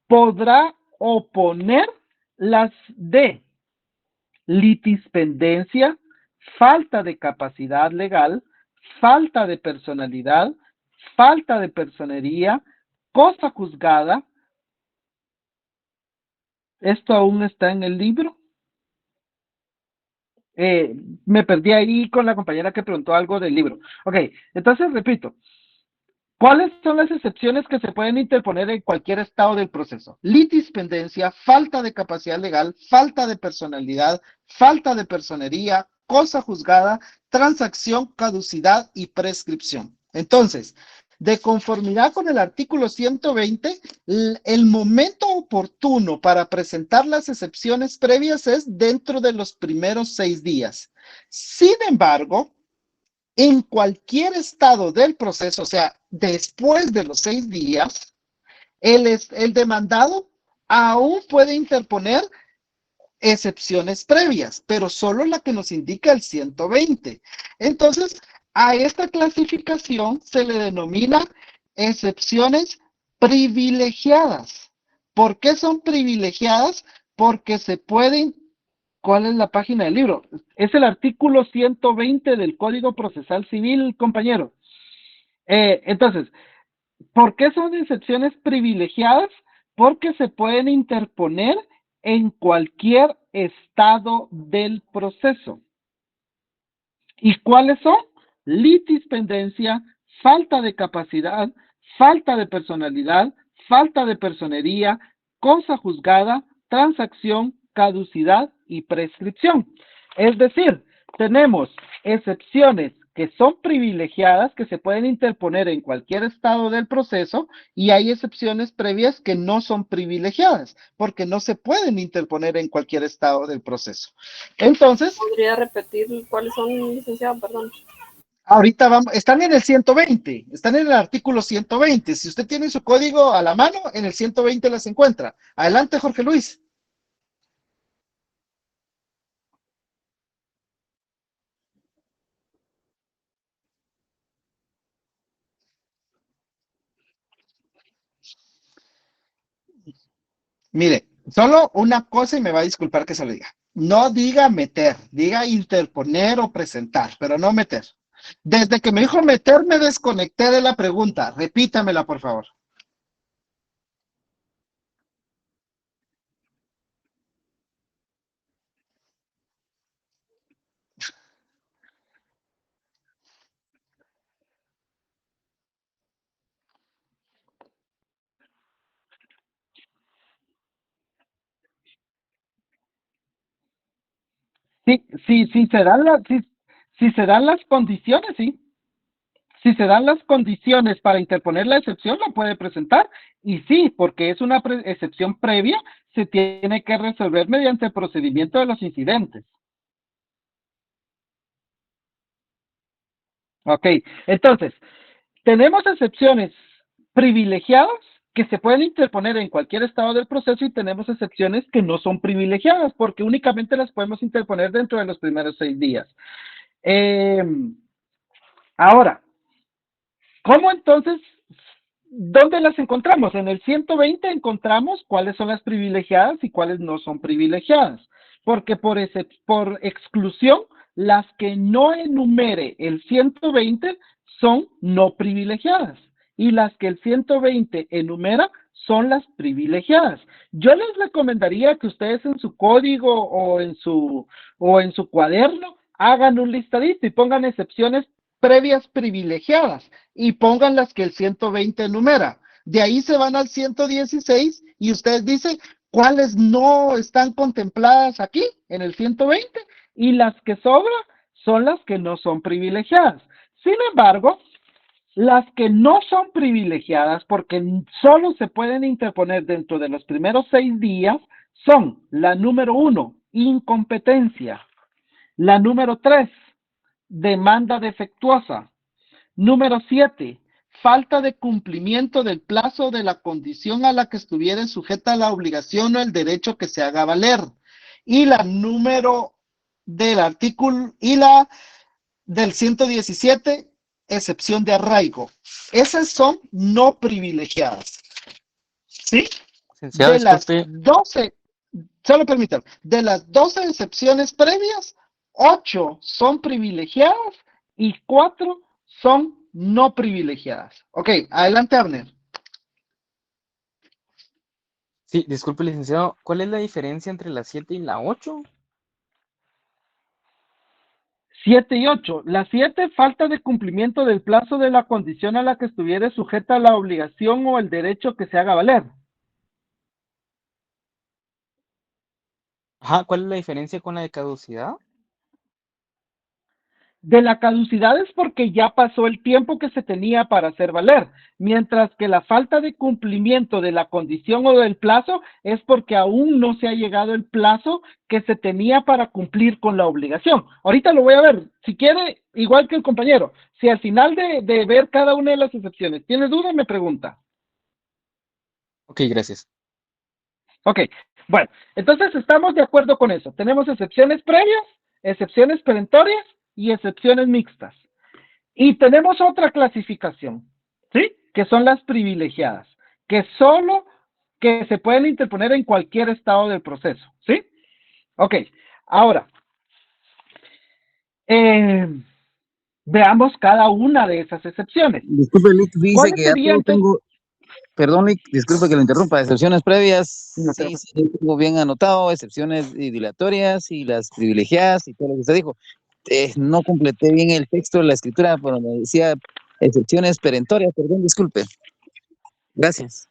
podrá oponer las de litispendencia, falta de capacidad legal, falta de personalidad, falta de personería, cosa juzgada. ¿Esto aún está en el libro? Me perdí ahí con la compañera que preguntó algo del libro. Ok, entonces repito. ¿Cuáles son las excepciones que se pueden interponer en cualquier estado del proceso? Litispendencia, falta de capacidad legal, falta de personalidad, falta de personería, cosa juzgada, transacción, caducidad y prescripción. Entonces, de conformidad con el artículo 120, el momento oportuno para presentar las excepciones previas es dentro de los primeros 6 días. Sin embargo, en cualquier estado del proceso, o sea, después de los 6 días, el demandado aún puede interponer excepciones previas, pero solo la que nos indica el 120. Entonces, a esta clasificación se le denomina excepciones privilegiadas. ¿Por qué son privilegiadas? Porque se pueden. ¿Cuál es la página del libro? Es el artículo 120 del Código Procesal Civil, compañero. Entonces, ¿por qué son excepciones privilegiadas? Porque se pueden interponer en cualquier estado del proceso. ¿Y cuáles son? Litispendencia, falta de capacidad, falta de personalidad, falta de personería, cosa juzgada, transacción, caducidad y prescripción. Es decir, tenemos excepciones que son privilegiadas, que se pueden interponer en cualquier estado del proceso, y hay excepciones previas que no son privilegiadas, porque no se pueden interponer en cualquier estado del proceso. Entonces, ¿podría repetir cuáles son, licenciado? Perdón. Ahorita vamos, están en el 120, están en el artículo 120. Si usted tiene su código a la mano, en el 120 las encuentra. Adelante, Jorge Luis. Mire, solo una cosa y me va a disculpar que se lo diga. No diga meter, diga interponer o presentar, pero no meter. Desde que me dijo meter, me desconecté de la pregunta. Repítamela, por favor. Sí, si se dan si se dan las condiciones, sí. Si se dan las condiciones para interponer la excepción, la puede presentar. Y sí, porque es una excepción previa, se tiene que resolver mediante el procedimiento de los incidentes. Ok, entonces, tenemos excepciones privilegiadas que se pueden interponer en cualquier estado del proceso y tenemos excepciones que no son privilegiadas porque únicamente las podemos interponer dentro de los primeros 6 días. Ahora, ¿cómo entonces? ¿Dónde las encontramos? En el 120 encontramos cuáles son las privilegiadas y cuáles no son privilegiadas. Porque por exclusión, las que no enumere el 120 son no privilegiadas. Y las que el 120 enumera son las privilegiadas. Yo les recomendaría que ustedes en su código o en su cuaderno hagan un listadito y pongan excepciones previas privilegiadas y pongan las que el 120 enumera. De ahí se van al 116 y ustedes dicen cuáles no están contempladas aquí en el 120 y las que sobran son las que no son privilegiadas. Sin embargo, las que no son privilegiadas, porque solo se pueden interponer dentro de los primeros 6 días, son la número 1, incompetencia. La número 3, demanda defectuosa. Número 7, falta de cumplimiento del plazo de la condición a la que estuviera sujeta la obligación o el derecho que se haga valer. Y la número del artículo, y la del 117, excepción de arraigo. Esas son no privilegiadas. ¿Sí? De las 12, solo permítanme, de las 12 excepciones previas, 8 son privilegiadas y 4 son no privilegiadas. Ok, adelante, Abner. Sí, disculpe, licenciado, ¿cuál es la diferencia entre la 7 y la 8? 7 y 8. La 7, falta de cumplimiento del plazo de la condición a la que estuviera sujeta la obligación o el derecho que se haga valer. Ajá, ¿cuál es la diferencia con la de caducidad? De la caducidad es porque ya pasó el tiempo que se tenía para hacer valer, mientras que la falta de cumplimiento de la condición o del plazo es porque aún no se ha llegado el plazo que se tenía para cumplir con la obligación. Ahorita lo voy a ver, si quiere, igual que el compañero, si al final de ver cada una de las excepciones tiene duda, me pregunta. Ok, gracias. Ok, bueno, entonces estamos de acuerdo con eso. Tenemos excepciones previas, excepciones perentorias y excepciones mixtas. Y tenemos otra clasificación, ¿sí? Que son las privilegiadas, que se pueden interponer en cualquier estado del proceso, ¿sí? Ok, ahora, veamos cada una de esas excepciones. Disculpe, Lick, dice que ya todo tengo... Perdón, Lick, disculpe que lo interrumpa. Excepciones previas, no, sí, tengo bien anotado, excepciones dilatorias y las privilegiadas y todo lo que usted dijo. No completé bien el texto de la escritura, pero me decía excepciones perentorias, perdón, disculpe. Gracias.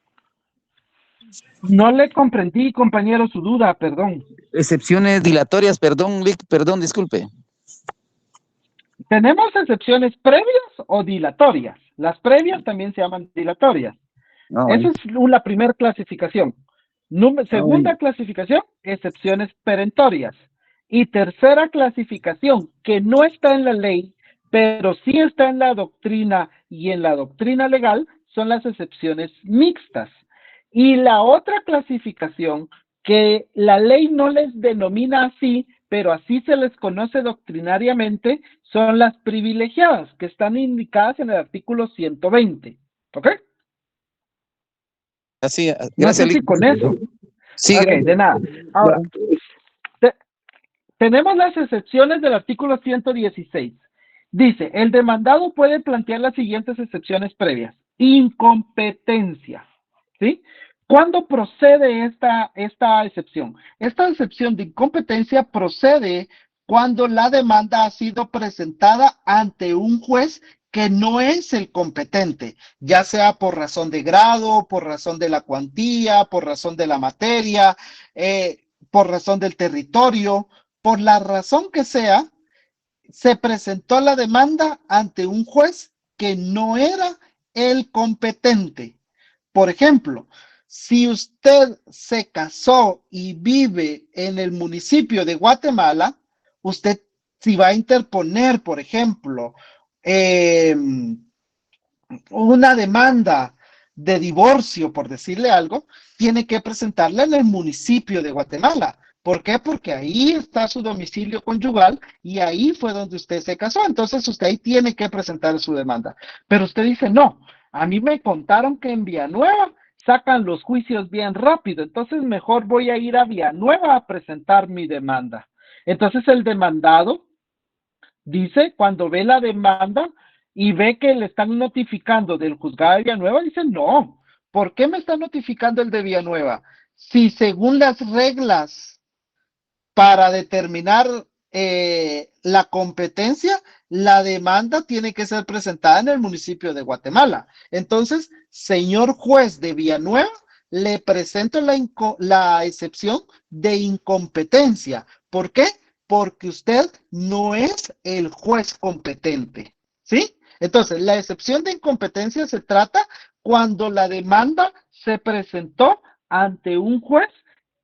No le comprendí, compañero, su duda, perdón. Excepciones dilatorias, perdón, Lick, perdón, disculpe. Tenemos excepciones previas o dilatorias. Las previas también se llaman dilatorias. Esa es la primera clasificación. Segunda clasificación, excepciones perentorias. Y tercera clasificación, que no está en la ley, pero sí está en la doctrina y en la doctrina legal, son las excepciones mixtas. Y la otra clasificación, que la ley no les denomina así, pero así se les conoce doctrinariamente, son las privilegiadas, que están indicadas en el artículo 120. ¿Ok? Así, gracias, no sé si con eso. Sí, ok, gracias. de nada. Ahora, tenemos las excepciones del artículo 116. Dice, el demandado puede plantear las siguientes excepciones previas. Incompetencia. ¿Sí? ¿Cuándo procede esta excepción? Esta excepción de incompetencia procede cuando la demanda ha sido presentada ante un juez que no es el competente, ya sea por razón de grado, por razón de la cuantía, por razón de la materia, por razón del territorio, por la razón que sea, se presentó la demanda ante un juez que no era el competente. Por ejemplo, si usted se casó y vive en el municipio de Guatemala, usted si va a interponer, por ejemplo, una demanda de divorcio, por decirle algo, tiene que presentarla en el municipio de Guatemala. ¿Por qué? Porque ahí está su domicilio conyugal y ahí fue donde usted se casó. Entonces usted ahí tiene que presentar su demanda. Pero usted dice, no, a mí me contaron que en Villanueva sacan los juicios bien rápido, entonces mejor voy a ir a Villanueva a presentar mi demanda. Entonces el demandado dice, cuando ve la demanda y ve que le están notificando del juzgado de Villanueva, dice, no, ¿por qué me está notificando el de Villanueva? Si según las reglas para determinar la competencia, la demanda tiene que ser presentada en el municipio de Guatemala. Entonces, señor juez de Villanueva, le presento la excepción de incompetencia. ¿Por qué? Porque usted no es el juez competente, ¿sí? Entonces, la excepción de incompetencia se trata cuando la demanda se presentó ante un juez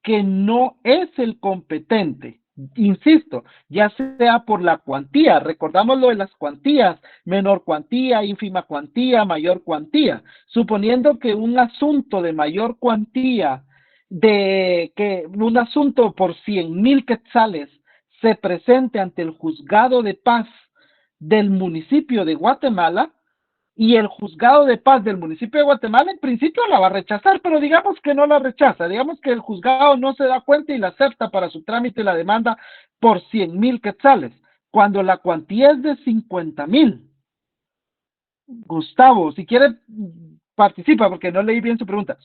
que no es el competente. Insisto, ya sea por la cuantía, recordamos lo de las cuantías, menor cuantía, ínfima cuantía, mayor cuantía, suponiendo que un asunto de mayor cuantía, un asunto por 100,000 quetzales se presente ante el juzgado de paz del municipio de Guatemala, y el juzgado de paz del municipio de Guatemala en principio la va a rechazar, pero digamos que no la rechaza, digamos que el juzgado no se da cuenta y la acepta para su trámite la demanda por 100,000 quetzales, cuando la cuantía es de 50,000. Gustavo, si quiere participa, porque no leí bien su pregunta.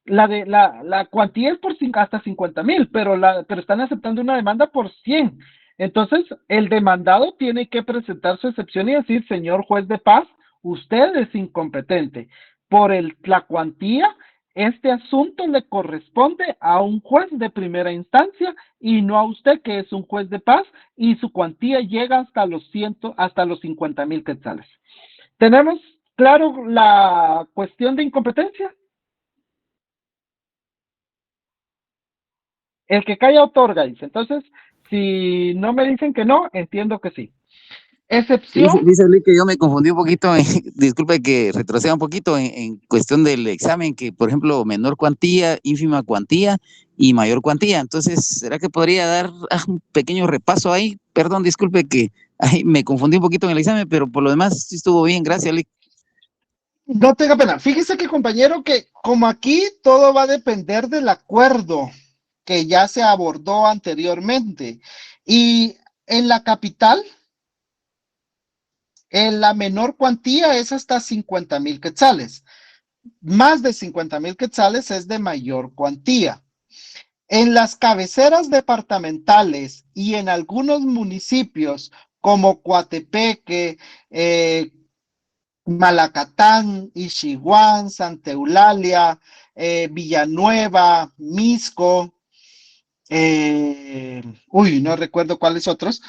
La cuantía es por hasta 50,000, pero están aceptando una demanda por 100. Entonces, el demandado tiene que presentar su excepción y decir, señor juez de paz, usted es incompetente. Por la cuantía, este asunto le corresponde a un juez de primera instancia y no a usted, que es un juez de paz, y su cuantía llega hasta los 50,000 quetzales. ¿Tenemos claro la cuestión de incompetencia? El que calla otorga, dice. Entonces, si no me dicen que no, entiendo que sí. Excepción. Dice Lee que yo me confundí un poquito, disculpe que retroceda un poquito en cuestión del examen, que por ejemplo, menor cuantía, ínfima cuantía y mayor cuantía. Entonces, ¿será que podría dar un pequeño repaso ahí? Perdón, disculpe que ahí me confundí un poquito en el examen, pero por lo demás sí estuvo bien, gracias, Lee. No tenga pena. Fíjese que, compañero, que como aquí todo va a depender del acuerdo que ya se abordó anteriormente. Y en la capital, en la menor cuantía es hasta 50,000 quetzales. Más de 50,000 quetzales es de mayor cuantía. En las cabeceras departamentales y en algunos municipios como Coatepeque, Malacatán, Ixiguán, Santa Eulalia, Villanueva, Misco, no recuerdo cuáles otros,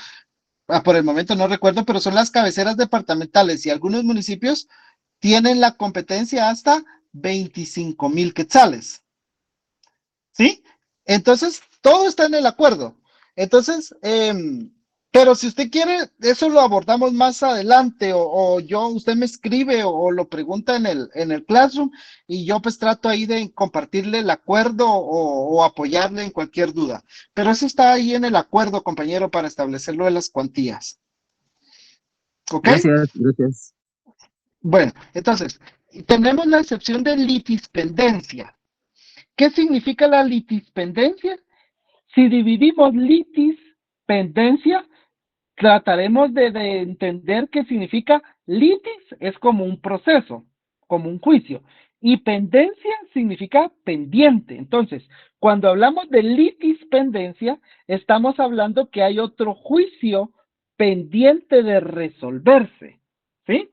por el momento no recuerdo, pero son las cabeceras departamentales y algunos municipios tienen la competencia hasta 25,000 quetzales. ¿Sí? Entonces, todo está en el acuerdo. Entonces, pero si usted quiere, eso lo abordamos más adelante, usted me escribe o lo pregunta en el Classroom y yo pues trato ahí de compartirle el acuerdo o apoyarle en cualquier duda. Pero eso está ahí en el acuerdo, compañero, para establecerlo de las cuantías. ¿Ok? Gracias. Bueno, entonces, tenemos la excepción de litispendencia. ¿Qué significa la litispendencia? Si dividimos litispendencia, trataremos de entender qué significa litis, es como un proceso, como un juicio, y pendencia significa pendiente. Entonces, cuando hablamos de litispendencia, estamos hablando que hay otro juicio pendiente de resolverse, ¿sí?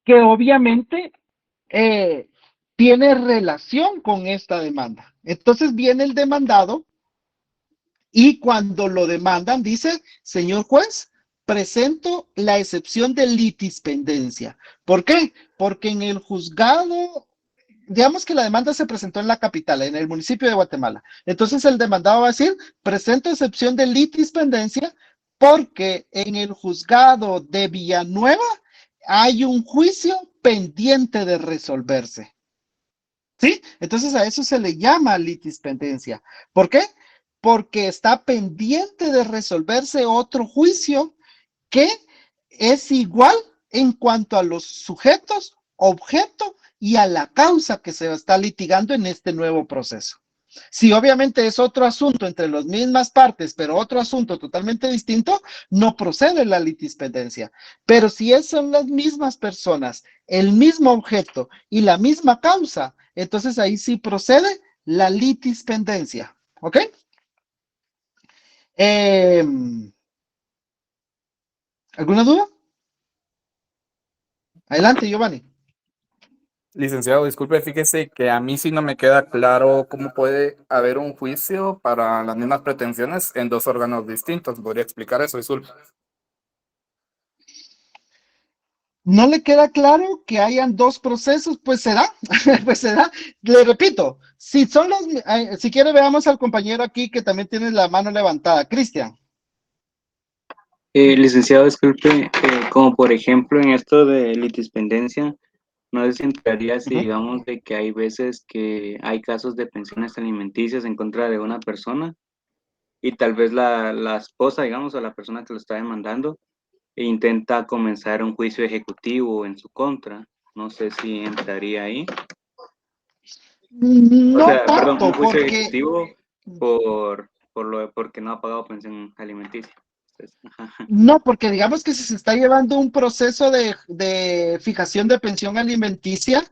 Que obviamente tiene relación con esta demanda. Entonces viene el demandado y cuando lo demandan dice, señor juez, presento la excepción de litispendencia. ¿Por qué? Porque en el juzgado, digamos que la demanda se presentó en la capital, en el municipio de Guatemala. Entonces el demandado va a decir, presento excepción de litispendencia porque en el juzgado de Villanueva hay un juicio pendiente de resolverse. ¿Sí? Entonces a eso se le llama litispendencia. ¿Por qué? Porque está pendiente de resolverse otro juicio que es igual en cuanto a los sujetos, objeto y a la causa que se está litigando en este nuevo proceso. Si obviamente es otro asunto entre las mismas partes, pero otro asunto totalmente distinto, no procede la litispendencia. Pero si son las mismas personas, el mismo objeto y la misma causa, entonces ahí sí procede la litispendencia. ¿Ok? ¿Alguna duda? Adelante, Giovanni. Licenciado, disculpe, fíjese que a mí sí no me queda claro cómo puede haber un juicio para las mismas pretensiones en dos órganos distintos. ¿Podría explicar eso? Disculpe. ¿No le queda claro que hayan dos procesos? Pues será, pues será. Le repito, si son los, si quiere veamos al compañero aquí que también tiene la mano levantada. Cristian. Licenciado, disculpe, como por ejemplo en esto de litispendencia, no sé si entraría si digamos de que hay veces que hay casos de pensiones alimenticias en contra de una persona y tal vez la esposa, digamos, o la persona que lo está demandando, intenta comenzar un juicio ejecutivo en su contra. No sé si entraría ahí. No O sea, tanto, perdón, un juicio porque... ejecutivo porque no ha pagado pensión alimenticia. No, porque digamos que si se está llevando un proceso de fijación de pensión alimenticia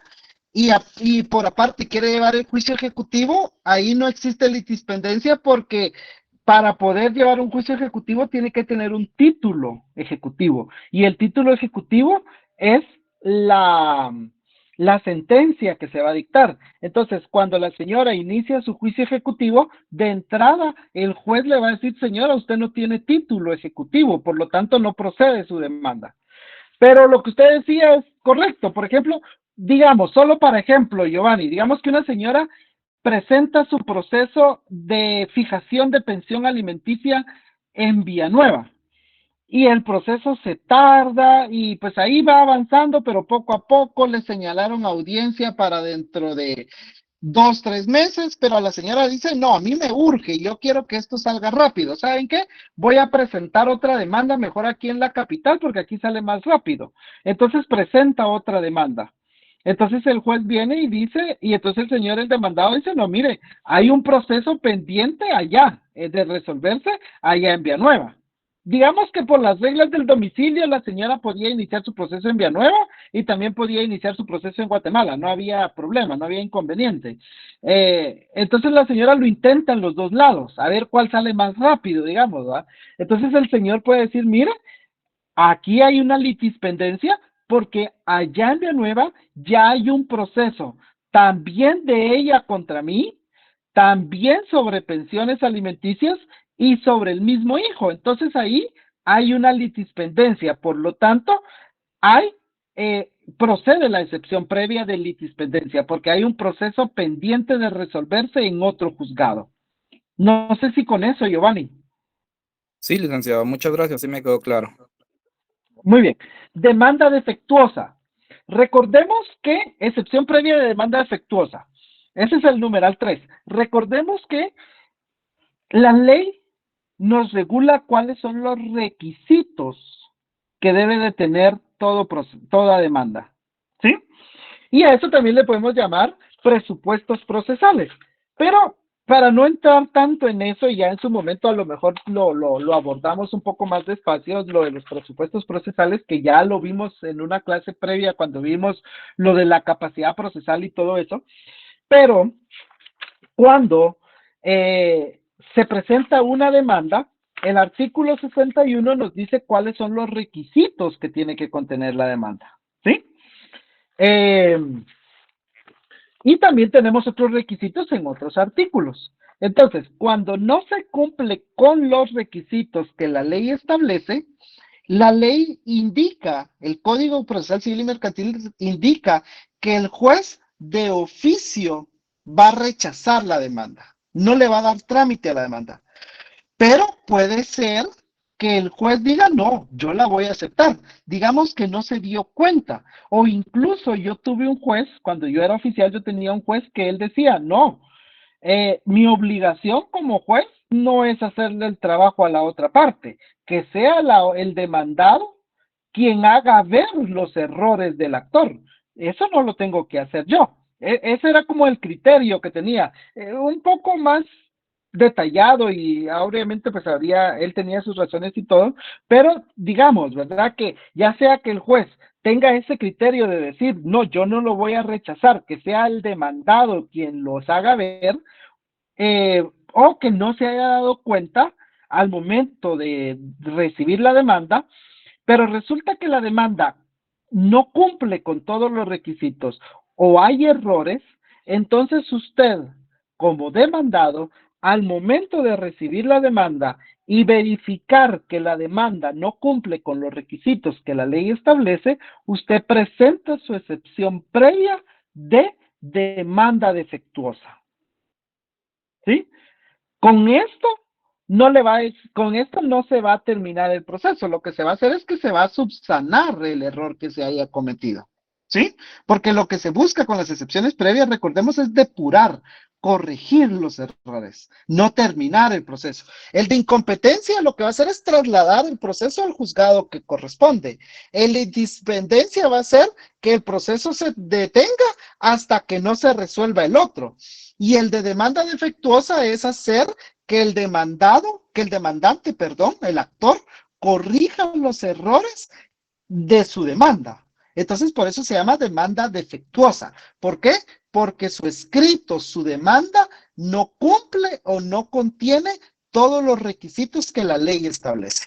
y por aparte quiere llevar el juicio ejecutivo, ahí no existe litispendencia porque para poder llevar un juicio ejecutivo tiene que tener un título ejecutivo y el título ejecutivo es la sentencia que se va a dictar. Entonces, cuando la señora inicia su juicio ejecutivo, de entrada el juez le va a decir, señora, usted no tiene título ejecutivo, por lo tanto no procede su demanda. Pero lo que usted decía es correcto. Por ejemplo, digamos, solo para ejemplo, Giovanni, digamos que una señora presenta su proceso de fijación de pensión alimenticia en Villanueva y el proceso se tarda y pues ahí va avanzando, pero poco a poco le señalaron audiencia para dentro de 2, 3 meses, pero la señora dice, no, a mí me urge, yo quiero que esto salga rápido. ¿Saben qué? Voy a presentar otra demanda mejor aquí en la capital porque aquí sale más rápido. Entonces presenta otra demanda. Entonces el juez viene y dice, y entonces el señor, el demandado dice, no, mire, hay un proceso pendiente allá, de resolverse allá en Villanueva. Digamos que por las reglas del domicilio la señora podía iniciar su proceso en Villanueva y también podía iniciar su proceso en Guatemala, no había problema, no había inconveniente. Entonces la señora lo intenta en los dos lados, a ver cuál sale más rápido, digamos, ¿verdad? Entonces el señor puede decir, mira, aquí hay una litispendencia porque allá en Villanueva ya hay un proceso, también de ella contra mí, también sobre pensiones alimenticias y sobre el mismo hijo. Entonces ahí hay una litispendencia, por lo tanto, procede la excepción previa de litispendencia, porque hay un proceso pendiente de resolverse en otro juzgado. No sé si con eso, Giovanni. Sí, licenciado, muchas gracias, sí me quedó claro. Muy bien. Demanda defectuosa. Recordemos que excepción previa de demanda defectuosa. Ese es el numeral 3. Recordemos que la ley nos regula cuáles son los requisitos que debe de tener toda demanda, ¿sí? Y a eso también le podemos llamar presupuestos procesales. Pero para no entrar tanto en eso, y ya en su momento a lo mejor lo abordamos un poco más despacio, lo de los presupuestos procesales, que ya lo vimos en una clase previa cuando vimos lo de la capacidad procesal y todo eso. Pero cuando se presenta una demanda, el artículo 61 nos dice cuáles son los requisitos que tiene que contener la demanda, ¿sí? Y también tenemos otros requisitos en otros artículos. Entonces, cuando no se cumple con los requisitos que la ley establece, la ley indica, el Código Procesal Civil y Mercantil indica que el juez de oficio va a rechazar la demanda, no le va a dar trámite a la demanda. Pero puede ser que el juez diga, no, yo la voy a aceptar. Digamos que no se dio cuenta. O incluso yo tuve un juez, cuando yo era oficial, yo tenía un juez que él decía, no, mi obligación como juez no es hacerle el trabajo a la otra parte, que sea el demandado quien haga ver los errores del actor. Eso no lo tengo que hacer yo. Ese era como el criterio que tenía, un poco más detallado y obviamente pues él tenía sus razones y todo, pero digamos, ¿verdad? Que ya sea que el juez tenga ese criterio de decir, no, yo no lo voy a rechazar, que sea el demandado quien los haga ver, o que no se haya dado cuenta al momento de recibir la demanda, pero resulta que la demanda no cumple con todos los requisitos o hay errores, entonces usted, como demandado, al momento de recibir la demanda y verificar que la demanda no cumple con los requisitos que la ley establece, usted presenta su excepción previa de demanda defectuosa. ¿Sí? Con esto con esto no se va a terminar el proceso. Lo que se va a hacer es que se va a subsanar el error que se haya cometido. ¿Sí? Porque lo que se busca con las excepciones previas, recordemos, es depurar, corregir los errores, no terminar el proceso. El de incompetencia lo que va a hacer es trasladar el proceso al juzgado que corresponde. El de indispendencia va a ser que el proceso se detenga hasta que no se resuelva el otro. Y el de demanda defectuosa es hacer que el demandante, el actor, corrija los errores de su demanda. Entonces, por eso se llama demanda defectuosa. ¿Por qué? Porque su escrito, su demanda, no cumple o no contiene todos los requisitos que la ley establece.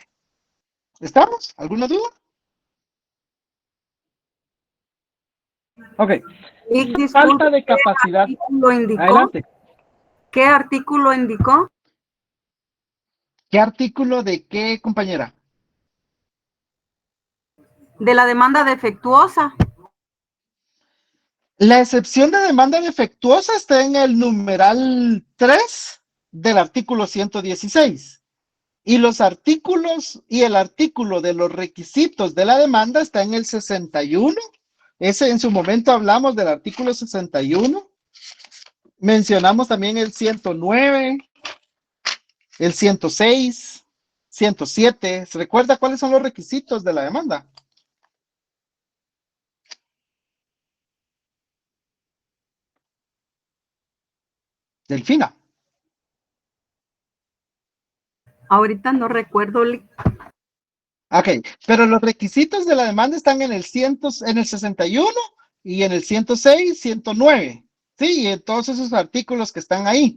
¿Estamos? ¿Alguna duda? Ok. Y Falta de capacidad. Adelante. ¿Qué artículo indicó? ¿Qué artículo de qué, compañera? De la demanda defectuosa. La excepción de demanda defectuosa está en el numeral 3 del artículo 116. Y los artículos y el artículo de los requisitos de la demanda está en el 61. Ese en su momento hablamos del artículo 61. Mencionamos también el 109, el 106, 107. ¿Se recuerda cuáles son los requisitos de la demanda? Delfina. Ahorita no recuerdo. Ok, pero los requisitos de la demanda están en el 61 y en el 106, 109. Sí, y en todos esos artículos que están ahí.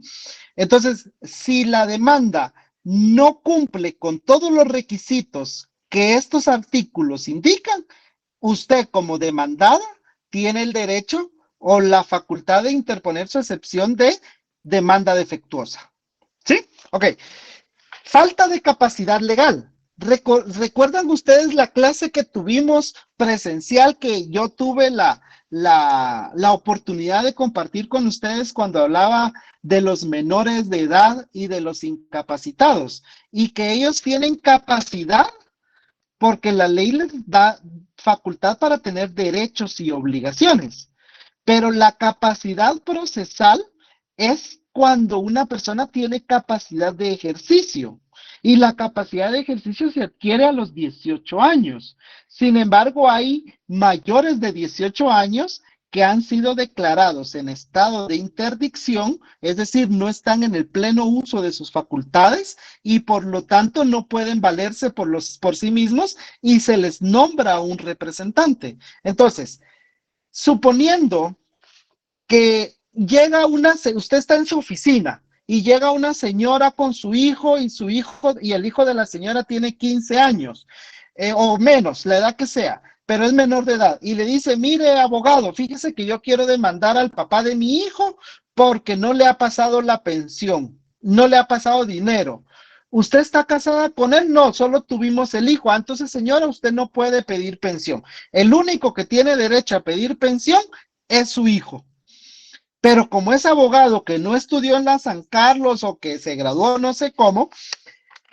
Entonces, si la demanda no cumple con todos los requisitos que estos artículos indican, usted como demandada tiene el derecho o la facultad de interponer su excepción de demanda defectuosa. ¿Sí? Ok. Falta de capacidad legal. ¿Recuerdan ustedes la clase que tuvimos presencial que yo tuve la oportunidad de compartir con ustedes cuando hablaba de los menores de edad y de los incapacitados? Y que ellos tienen capacidad porque la ley les da facultad para tener derechos y obligaciones. Pero la capacidad procesal es cuando una persona tiene capacidad de ejercicio. Y la capacidad de ejercicio se adquiere a los 18 años. Sin embargo, hay mayores de 18 años que han sido declarados en estado de interdicción, es decir, no están en el pleno uso de sus facultades y por lo tanto no pueden valerse por sí mismos y se les nombra un representante. Entonces, suponiendo que llega usted está en su oficina y llega una señora con su hijo y el hijo de la señora tiene 15 años o menos, la edad que sea, pero es menor de edad y le dice, mire abogado, fíjese que yo quiero demandar al papá de mi hijo porque no le ha pasado la pensión, no le ha pasado dinero. ¿Usted está casada con él? No, solo tuvimos el hijo. Entonces, señora, usted no puede pedir pensión. El único que tiene derecho a pedir pensión es su hijo. Pero como es abogado que no estudió en la San Carlos o que se graduó no sé cómo,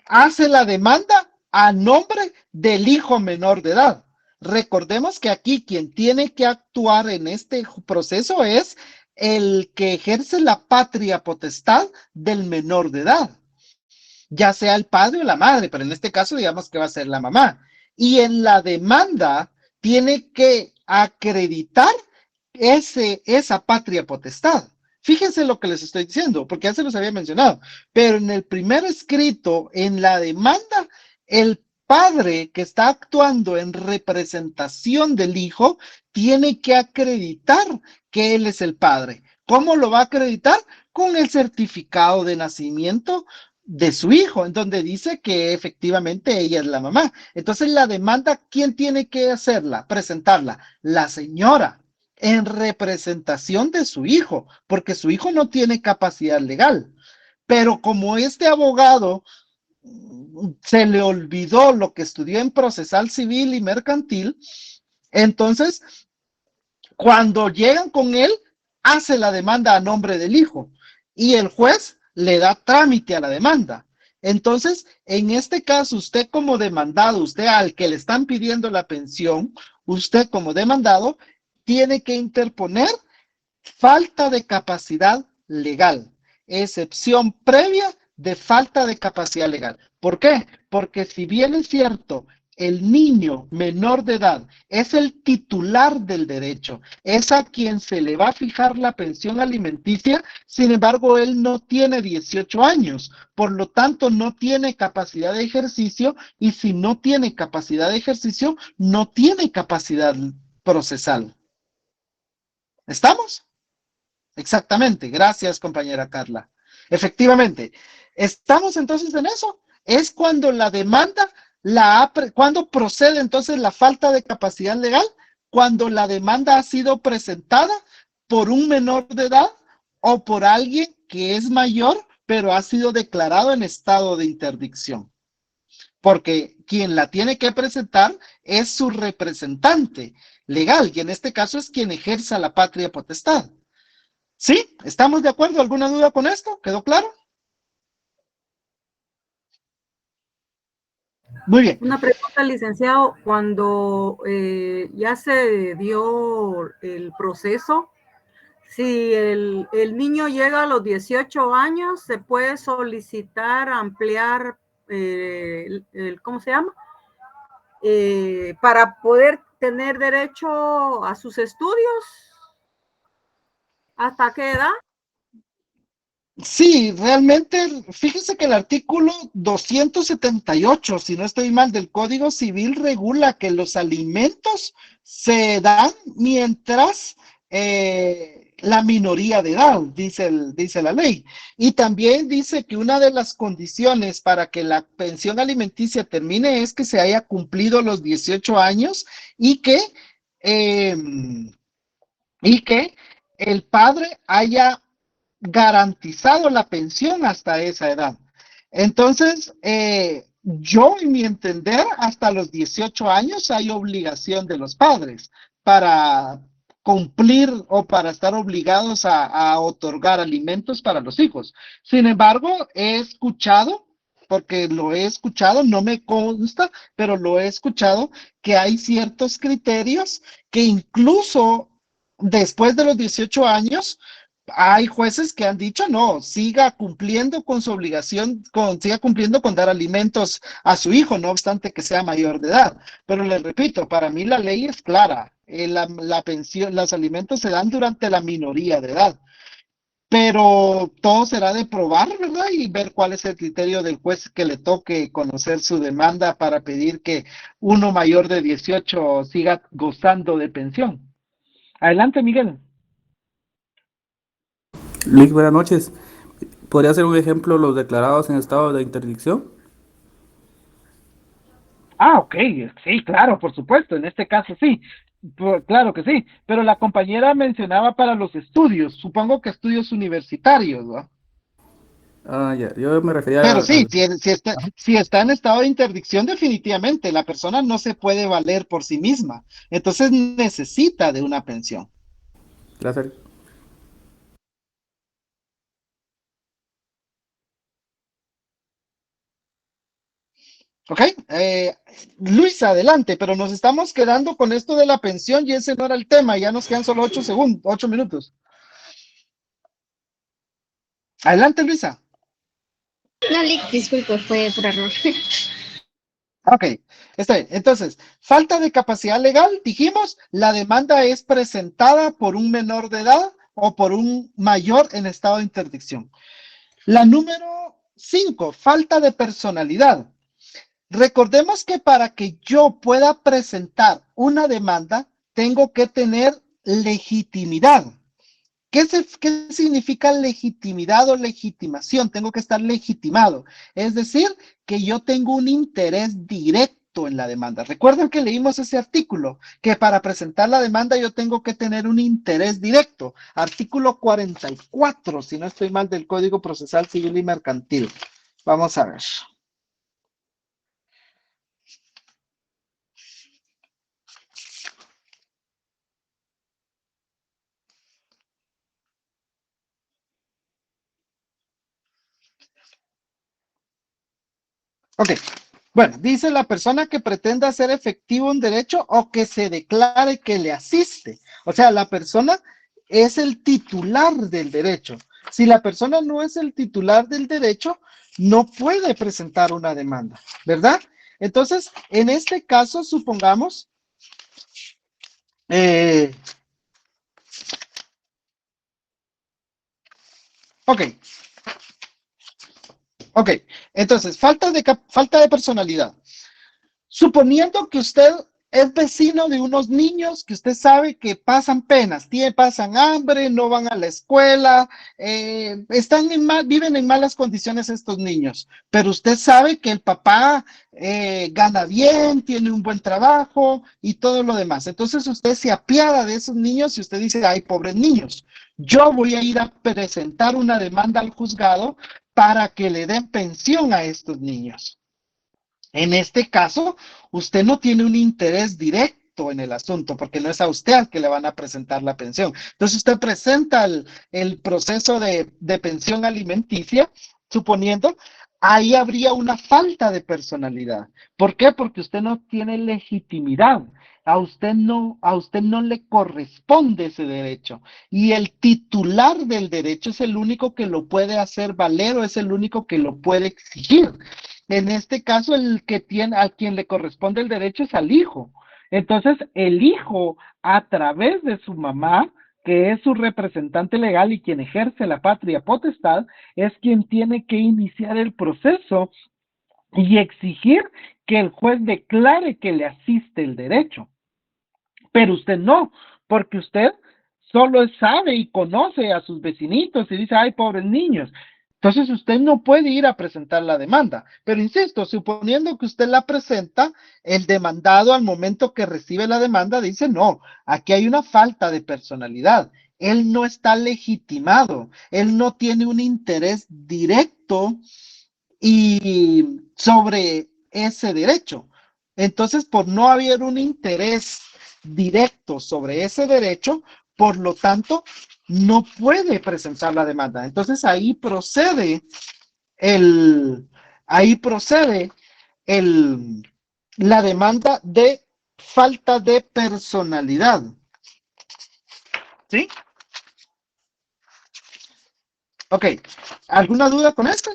hace la demanda a nombre del hijo menor de edad. Recordemos que aquí quien tiene que actuar en este proceso es el que ejerce la patria potestad del menor de edad, ya sea el padre o la madre, pero en este caso digamos que va a ser la mamá. Y en la demanda tiene que acreditar esa patria potestad. Fíjense lo que les estoy diciendo, porque ya se los había mencionado, pero en el primer escrito, en la demanda, el padre que está actuando en representación del hijo tiene que acreditar que él es el padre. ¿Cómo lo va a acreditar? Con el certificado de nacimiento de su hijo, en donde dice que efectivamente ella es la mamá. Entonces la demanda, ¿quién tiene que hacerla? Presentarla. La señora, en representación de su hijo, porque su hijo no tiene capacidad legal. Pero como este abogado se le olvidó lo que estudió en procesal civil y mercantil, entonces cuando llegan con él, hace la demanda a nombre del hijo y el juez le da trámite a la demanda. Entonces, en este caso, usted como demandado, usted al que le están pidiendo la pensión, usted como demandado, tiene que interponer falta de capacidad legal, excepción previa de falta de capacidad legal. ¿Por qué? Porque si bien es cierto, el niño menor de edad es el titular del derecho, es a quien se le va a fijar la pensión alimenticia, sin embargo, él no tiene 18 años, por lo tanto, no tiene capacidad de ejercicio y si no tiene capacidad de ejercicio, no tiene capacidad procesal. ¿Estamos? Exactamente, gracias compañera Carla. Efectivamente, estamos entonces en eso. Es cuando la demanda, cuando procede entonces la falta de capacidad legal, cuando la demanda ha sido presentada por un menor de edad o por alguien que es mayor, pero ha sido declarado en estado de interdicción. Porque quien la tiene que presentar es su representante legal, y en este caso es quien ejerza la patria potestad. ¿Sí? ¿Estamos de acuerdo? ¿Alguna duda con esto? ¿Quedó claro? Muy bien. Una pregunta, licenciado. Cuando ya se dio el proceso, si el niño llega a los 18 años, ¿se puede solicitar ampliar, ¿cómo se llama? Para poder tener derecho a sus estudios. ¿Hasta qué edad? Sí, realmente, fíjese que el artículo 278, si no estoy mal, del Código Civil regula que los alimentos se dan mientras la minoría de edad, dice la ley. Y también dice que una de las condiciones para que la pensión alimenticia termine es que se haya cumplido los 18 años y que el padre haya garantizado la pensión hasta esa edad. Entonces, yo en mi entender, hasta los 18 años hay obligación de los padres para cumplir o para estar obligados a otorgar alimentos para los hijos. Sin embargo, he escuchado, porque lo he escuchado, no me consta, pero lo he escuchado, que hay ciertos criterios que incluso después de los 18 años, hay jueces que han dicho, no, siga cumpliendo con su obligación, siga cumpliendo con dar alimentos a su hijo, no obstante que sea mayor de edad. Pero les repito, para mí la ley es clara. La pensión, los alimentos se dan durante la minoría de edad. Pero todo será de probar, ¿verdad? Y ver cuál es el criterio del juez que le toque conocer su demanda para pedir que uno mayor de 18 siga gozando de pensión. Adelante, Miguel. Luis, buenas noches. ¿Podría ser un ejemplo los declarados en estado de interdicción? Ah, ok, sí, claro, por supuesto, en este caso sí, claro que sí, pero la compañera mencionaba para los estudios, supongo que estudios universitarios, ¿no? Ah, ya, yo me refería Pero sí, al... si está en estado de interdicción, definitivamente la persona no se puede valer por sí misma, entonces necesita de una pensión. Gracias. ¿Ok? Luisa, adelante, pero nos estamos quedando con esto de la pensión y ese no era el tema, ya nos quedan solo 8 minutos. Adelante, Luisa. No, Lick, disculpe, fue por error. Ok, está bien. Entonces, falta de capacidad legal, dijimos, la demanda es presentada por un menor de edad o por un mayor en estado de interdicción. La número 5, falta de personalidad. Recordemos que para que yo pueda presentar una demanda, tengo que tener legitimidad. ¿Qué significa legitimidad o legitimación? Tengo que estar legitimado. Es decir, que yo tengo un interés directo en la demanda. Recuerden que leímos ese artículo, que para presentar la demanda yo tengo que tener un interés directo. Artículo 44, si no estoy mal, del Código Procesal Civil y Mercantil. Vamos a ver. Ok, bueno, dice la persona que pretenda hacer efectivo un derecho o que se declare que le asiste. O sea, la persona es el titular del derecho. Si la persona no es el titular del derecho, no puede presentar una demanda, ¿verdad? Entonces, en este caso, supongamos, Ok, entonces, falta de personalidad. Suponiendo que usted es vecino de unos niños que usted sabe que pasan penas, pasan hambre, no van a la escuela, viven en malas condiciones estos niños, pero usted sabe que el papá gana bien, tiene un buen trabajo y todo lo demás. Entonces usted se apiada de esos niños y usted dice, ay, pobres niños, yo voy a ir a presentar una demanda al juzgado para que le den pensión a estos niños. En este caso, usted no tiene un interés directo en el asunto, porque no es a usted al que le van a presentar la pensión. Entonces, usted presenta el proceso de pensión alimenticia, suponiendo, ahí habría una falta de personalidad. ¿Por qué? Porque usted no tiene legitimidad. A usted no le corresponde ese derecho. Y el titular del derecho es el único que lo puede hacer valer o es el único que lo puede exigir. En este caso, a quien le corresponde el derecho es al hijo. Entonces, el hijo, a través de su mamá, que es su representante legal y quien ejerce la patria potestad, es quien tiene que iniciar el proceso y exigir que el juez declare que le asiste el derecho. Pero usted no, porque usted solo sabe y conoce a sus vecinitos y dice, ay, pobres niños. Entonces usted no puede ir a presentar la demanda. Pero insisto, suponiendo que usted la presenta, el demandado al momento que recibe la demanda dice, no, aquí hay una falta de personalidad. Él no está legitimado, él no tiene un interés directo y sobre ese derecho. Entonces, por no haber un interés directo sobre ese derecho, por lo tanto, no puede presentar la demanda. Entonces, ahí procede la demanda de falta de personalidad. ¿Sí? Ok. ¿Alguna duda con esto?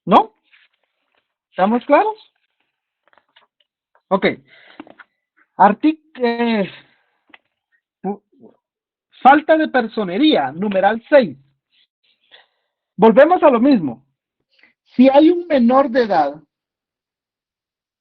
¿No? ¿Estamos claros? Ok. Falta de personería, numeral 6. Volvemos a lo mismo. Si hay un menor de edad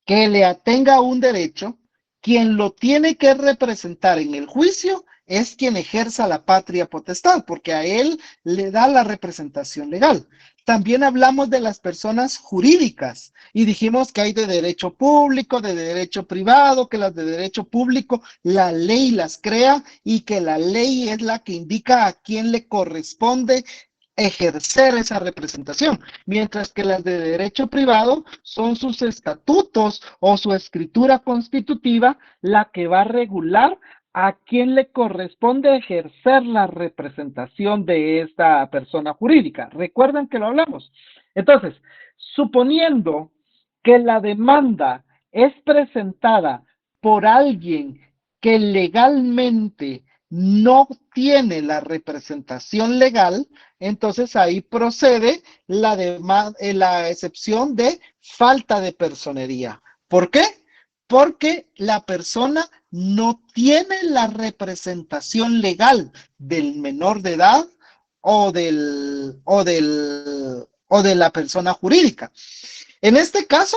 que le atenga un derecho, quien lo tiene que representar en el juicio es quien ejerza la patria potestad, porque a él le da la representación legal. También hablamos de las personas jurídicas y dijimos que hay de derecho público, de derecho privado, que las de derecho público la ley las crea y que la ley es la que indica a quién le corresponde ejercer esa representación, mientras que las de derecho privado son sus estatutos o su escritura constitutiva la que va a regular a quién le corresponde ejercer la representación de esta persona jurídica. Recuerden que lo hablamos. Entonces, suponiendo que la demanda es presentada por alguien que legalmente no tiene la representación legal, entonces ahí procede la excepción de falta de personería. ¿Por qué? Porque la persona no tiene la representación legal del menor de edad o de la persona jurídica. En este caso,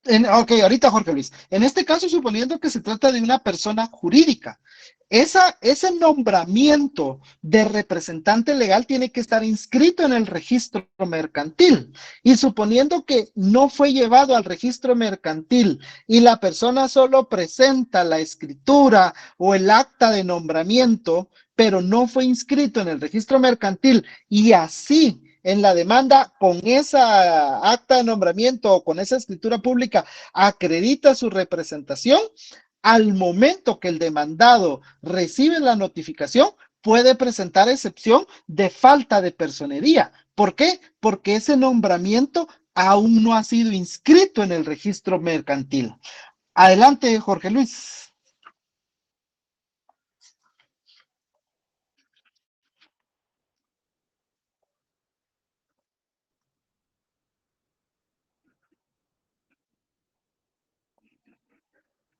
ok, ahorita Jorge Luis. En este caso, suponiendo que se trata de una persona jurídica, ese nombramiento de representante legal tiene que estar inscrito en el registro mercantil. Y suponiendo que no fue llevado al registro mercantil y la persona solo presenta la escritura o el acta de nombramiento, pero no fue inscrito en el registro mercantil y así en la demanda con esa acta de nombramiento o con esa escritura pública acredita su representación, al momento que el demandado recibe la notificación, puede presentar excepción de falta de personería. ¿Por qué? Porque ese nombramiento aún no ha sido inscrito en el registro mercantil. Adelante, Jorge Luis.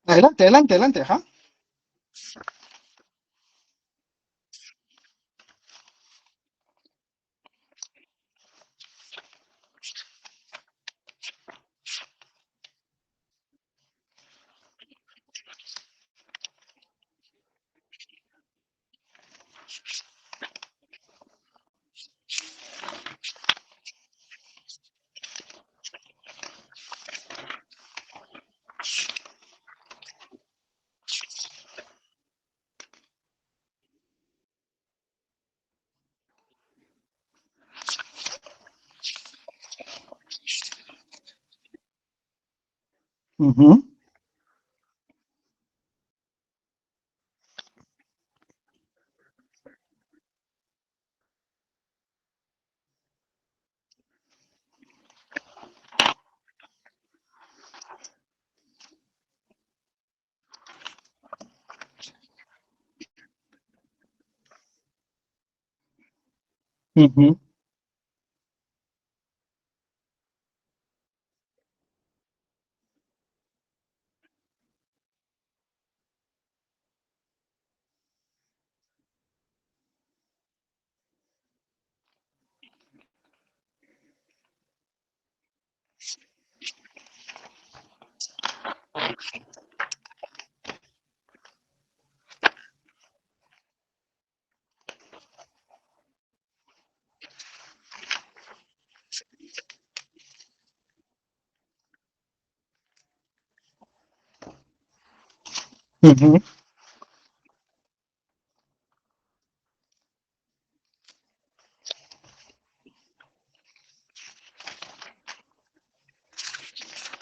Adelante, adelante, adelante, ajá. Uh-huh. Uh-huh. Uh-huh.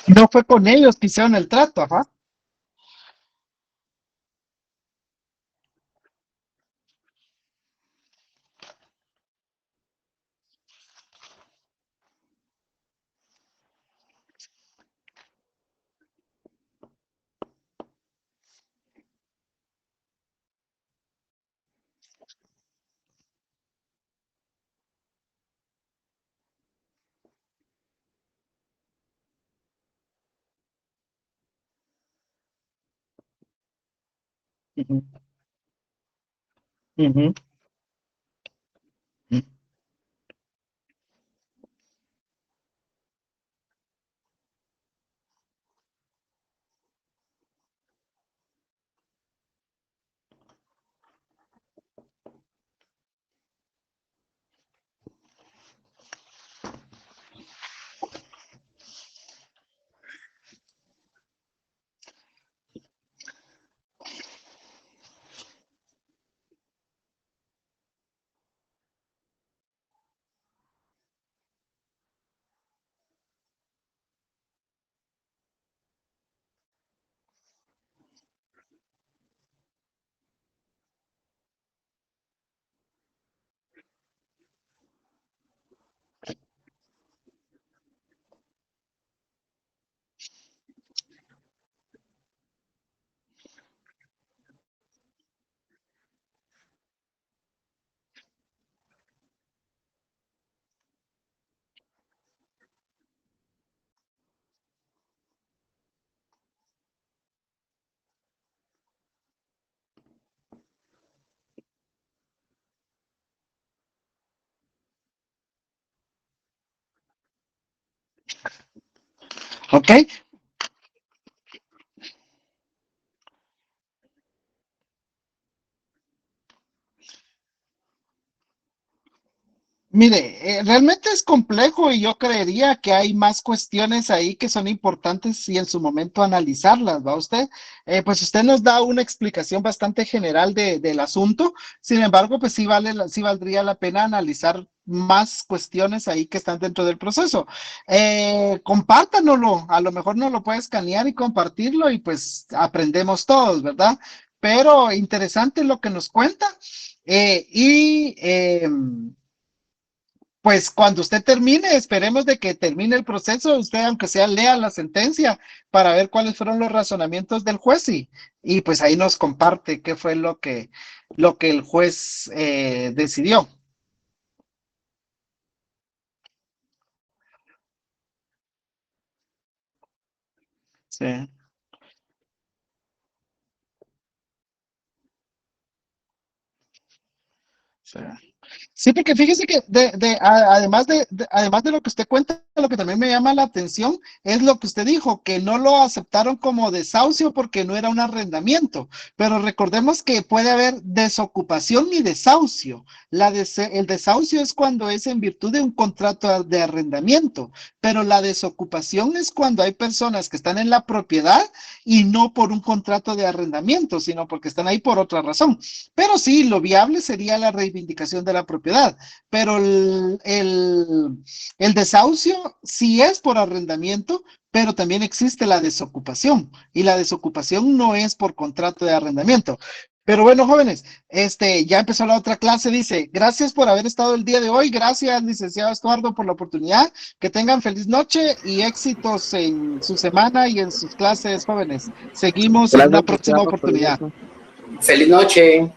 No fue con ellos que hicieron el trato, ajá. Uh-huh. Uh-huh. ¿Ok? Mire, realmente es complejo y yo creería que hay más cuestiones ahí que son importantes y en su momento analizarlas, ¿va usted? Pues usted nos da una explicación bastante general del asunto, sin embargo, pues sí valdría la pena analizar más cuestiones ahí que están dentro del proceso. Compártanoslo, a lo mejor nos lo puede escanear y compartirlo y pues aprendemos todos, ¿verdad? Pero interesante lo que nos cuenta. Pues cuando usted termine, esperemos de que termine el proceso, usted aunque sea lea la sentencia para ver cuáles fueron los razonamientos del juez y pues ahí nos comparte qué fue lo que el juez decidió. Sí. Sí. Sí, porque fíjese que además de lo que usted cuenta, lo que también me llama la atención es lo que usted dijo, que no lo aceptaron como desahucio porque no era un arrendamiento, pero recordemos que puede haber desocupación y desahucio. El desahucio es cuando es en virtud de un contrato de arrendamiento, pero la desocupación es cuando hay personas que están en la propiedad y no por un contrato de arrendamiento, sino porque están ahí por otra razón. Pero sí, lo viable sería la reivindicación de la propiedad, pero el desahucio sí es por arrendamiento, pero también existe la desocupación y la desocupación no es por contrato de arrendamiento. Pero bueno, jóvenes, ya empezó la otra clase, dice, gracias por haber estado el día de hoy, gracias, licenciado Estuardo, por la oportunidad, que tengan feliz noche y éxitos en su semana y en sus clases, jóvenes. Seguimos en una próxima oportunidad. Feliz noche.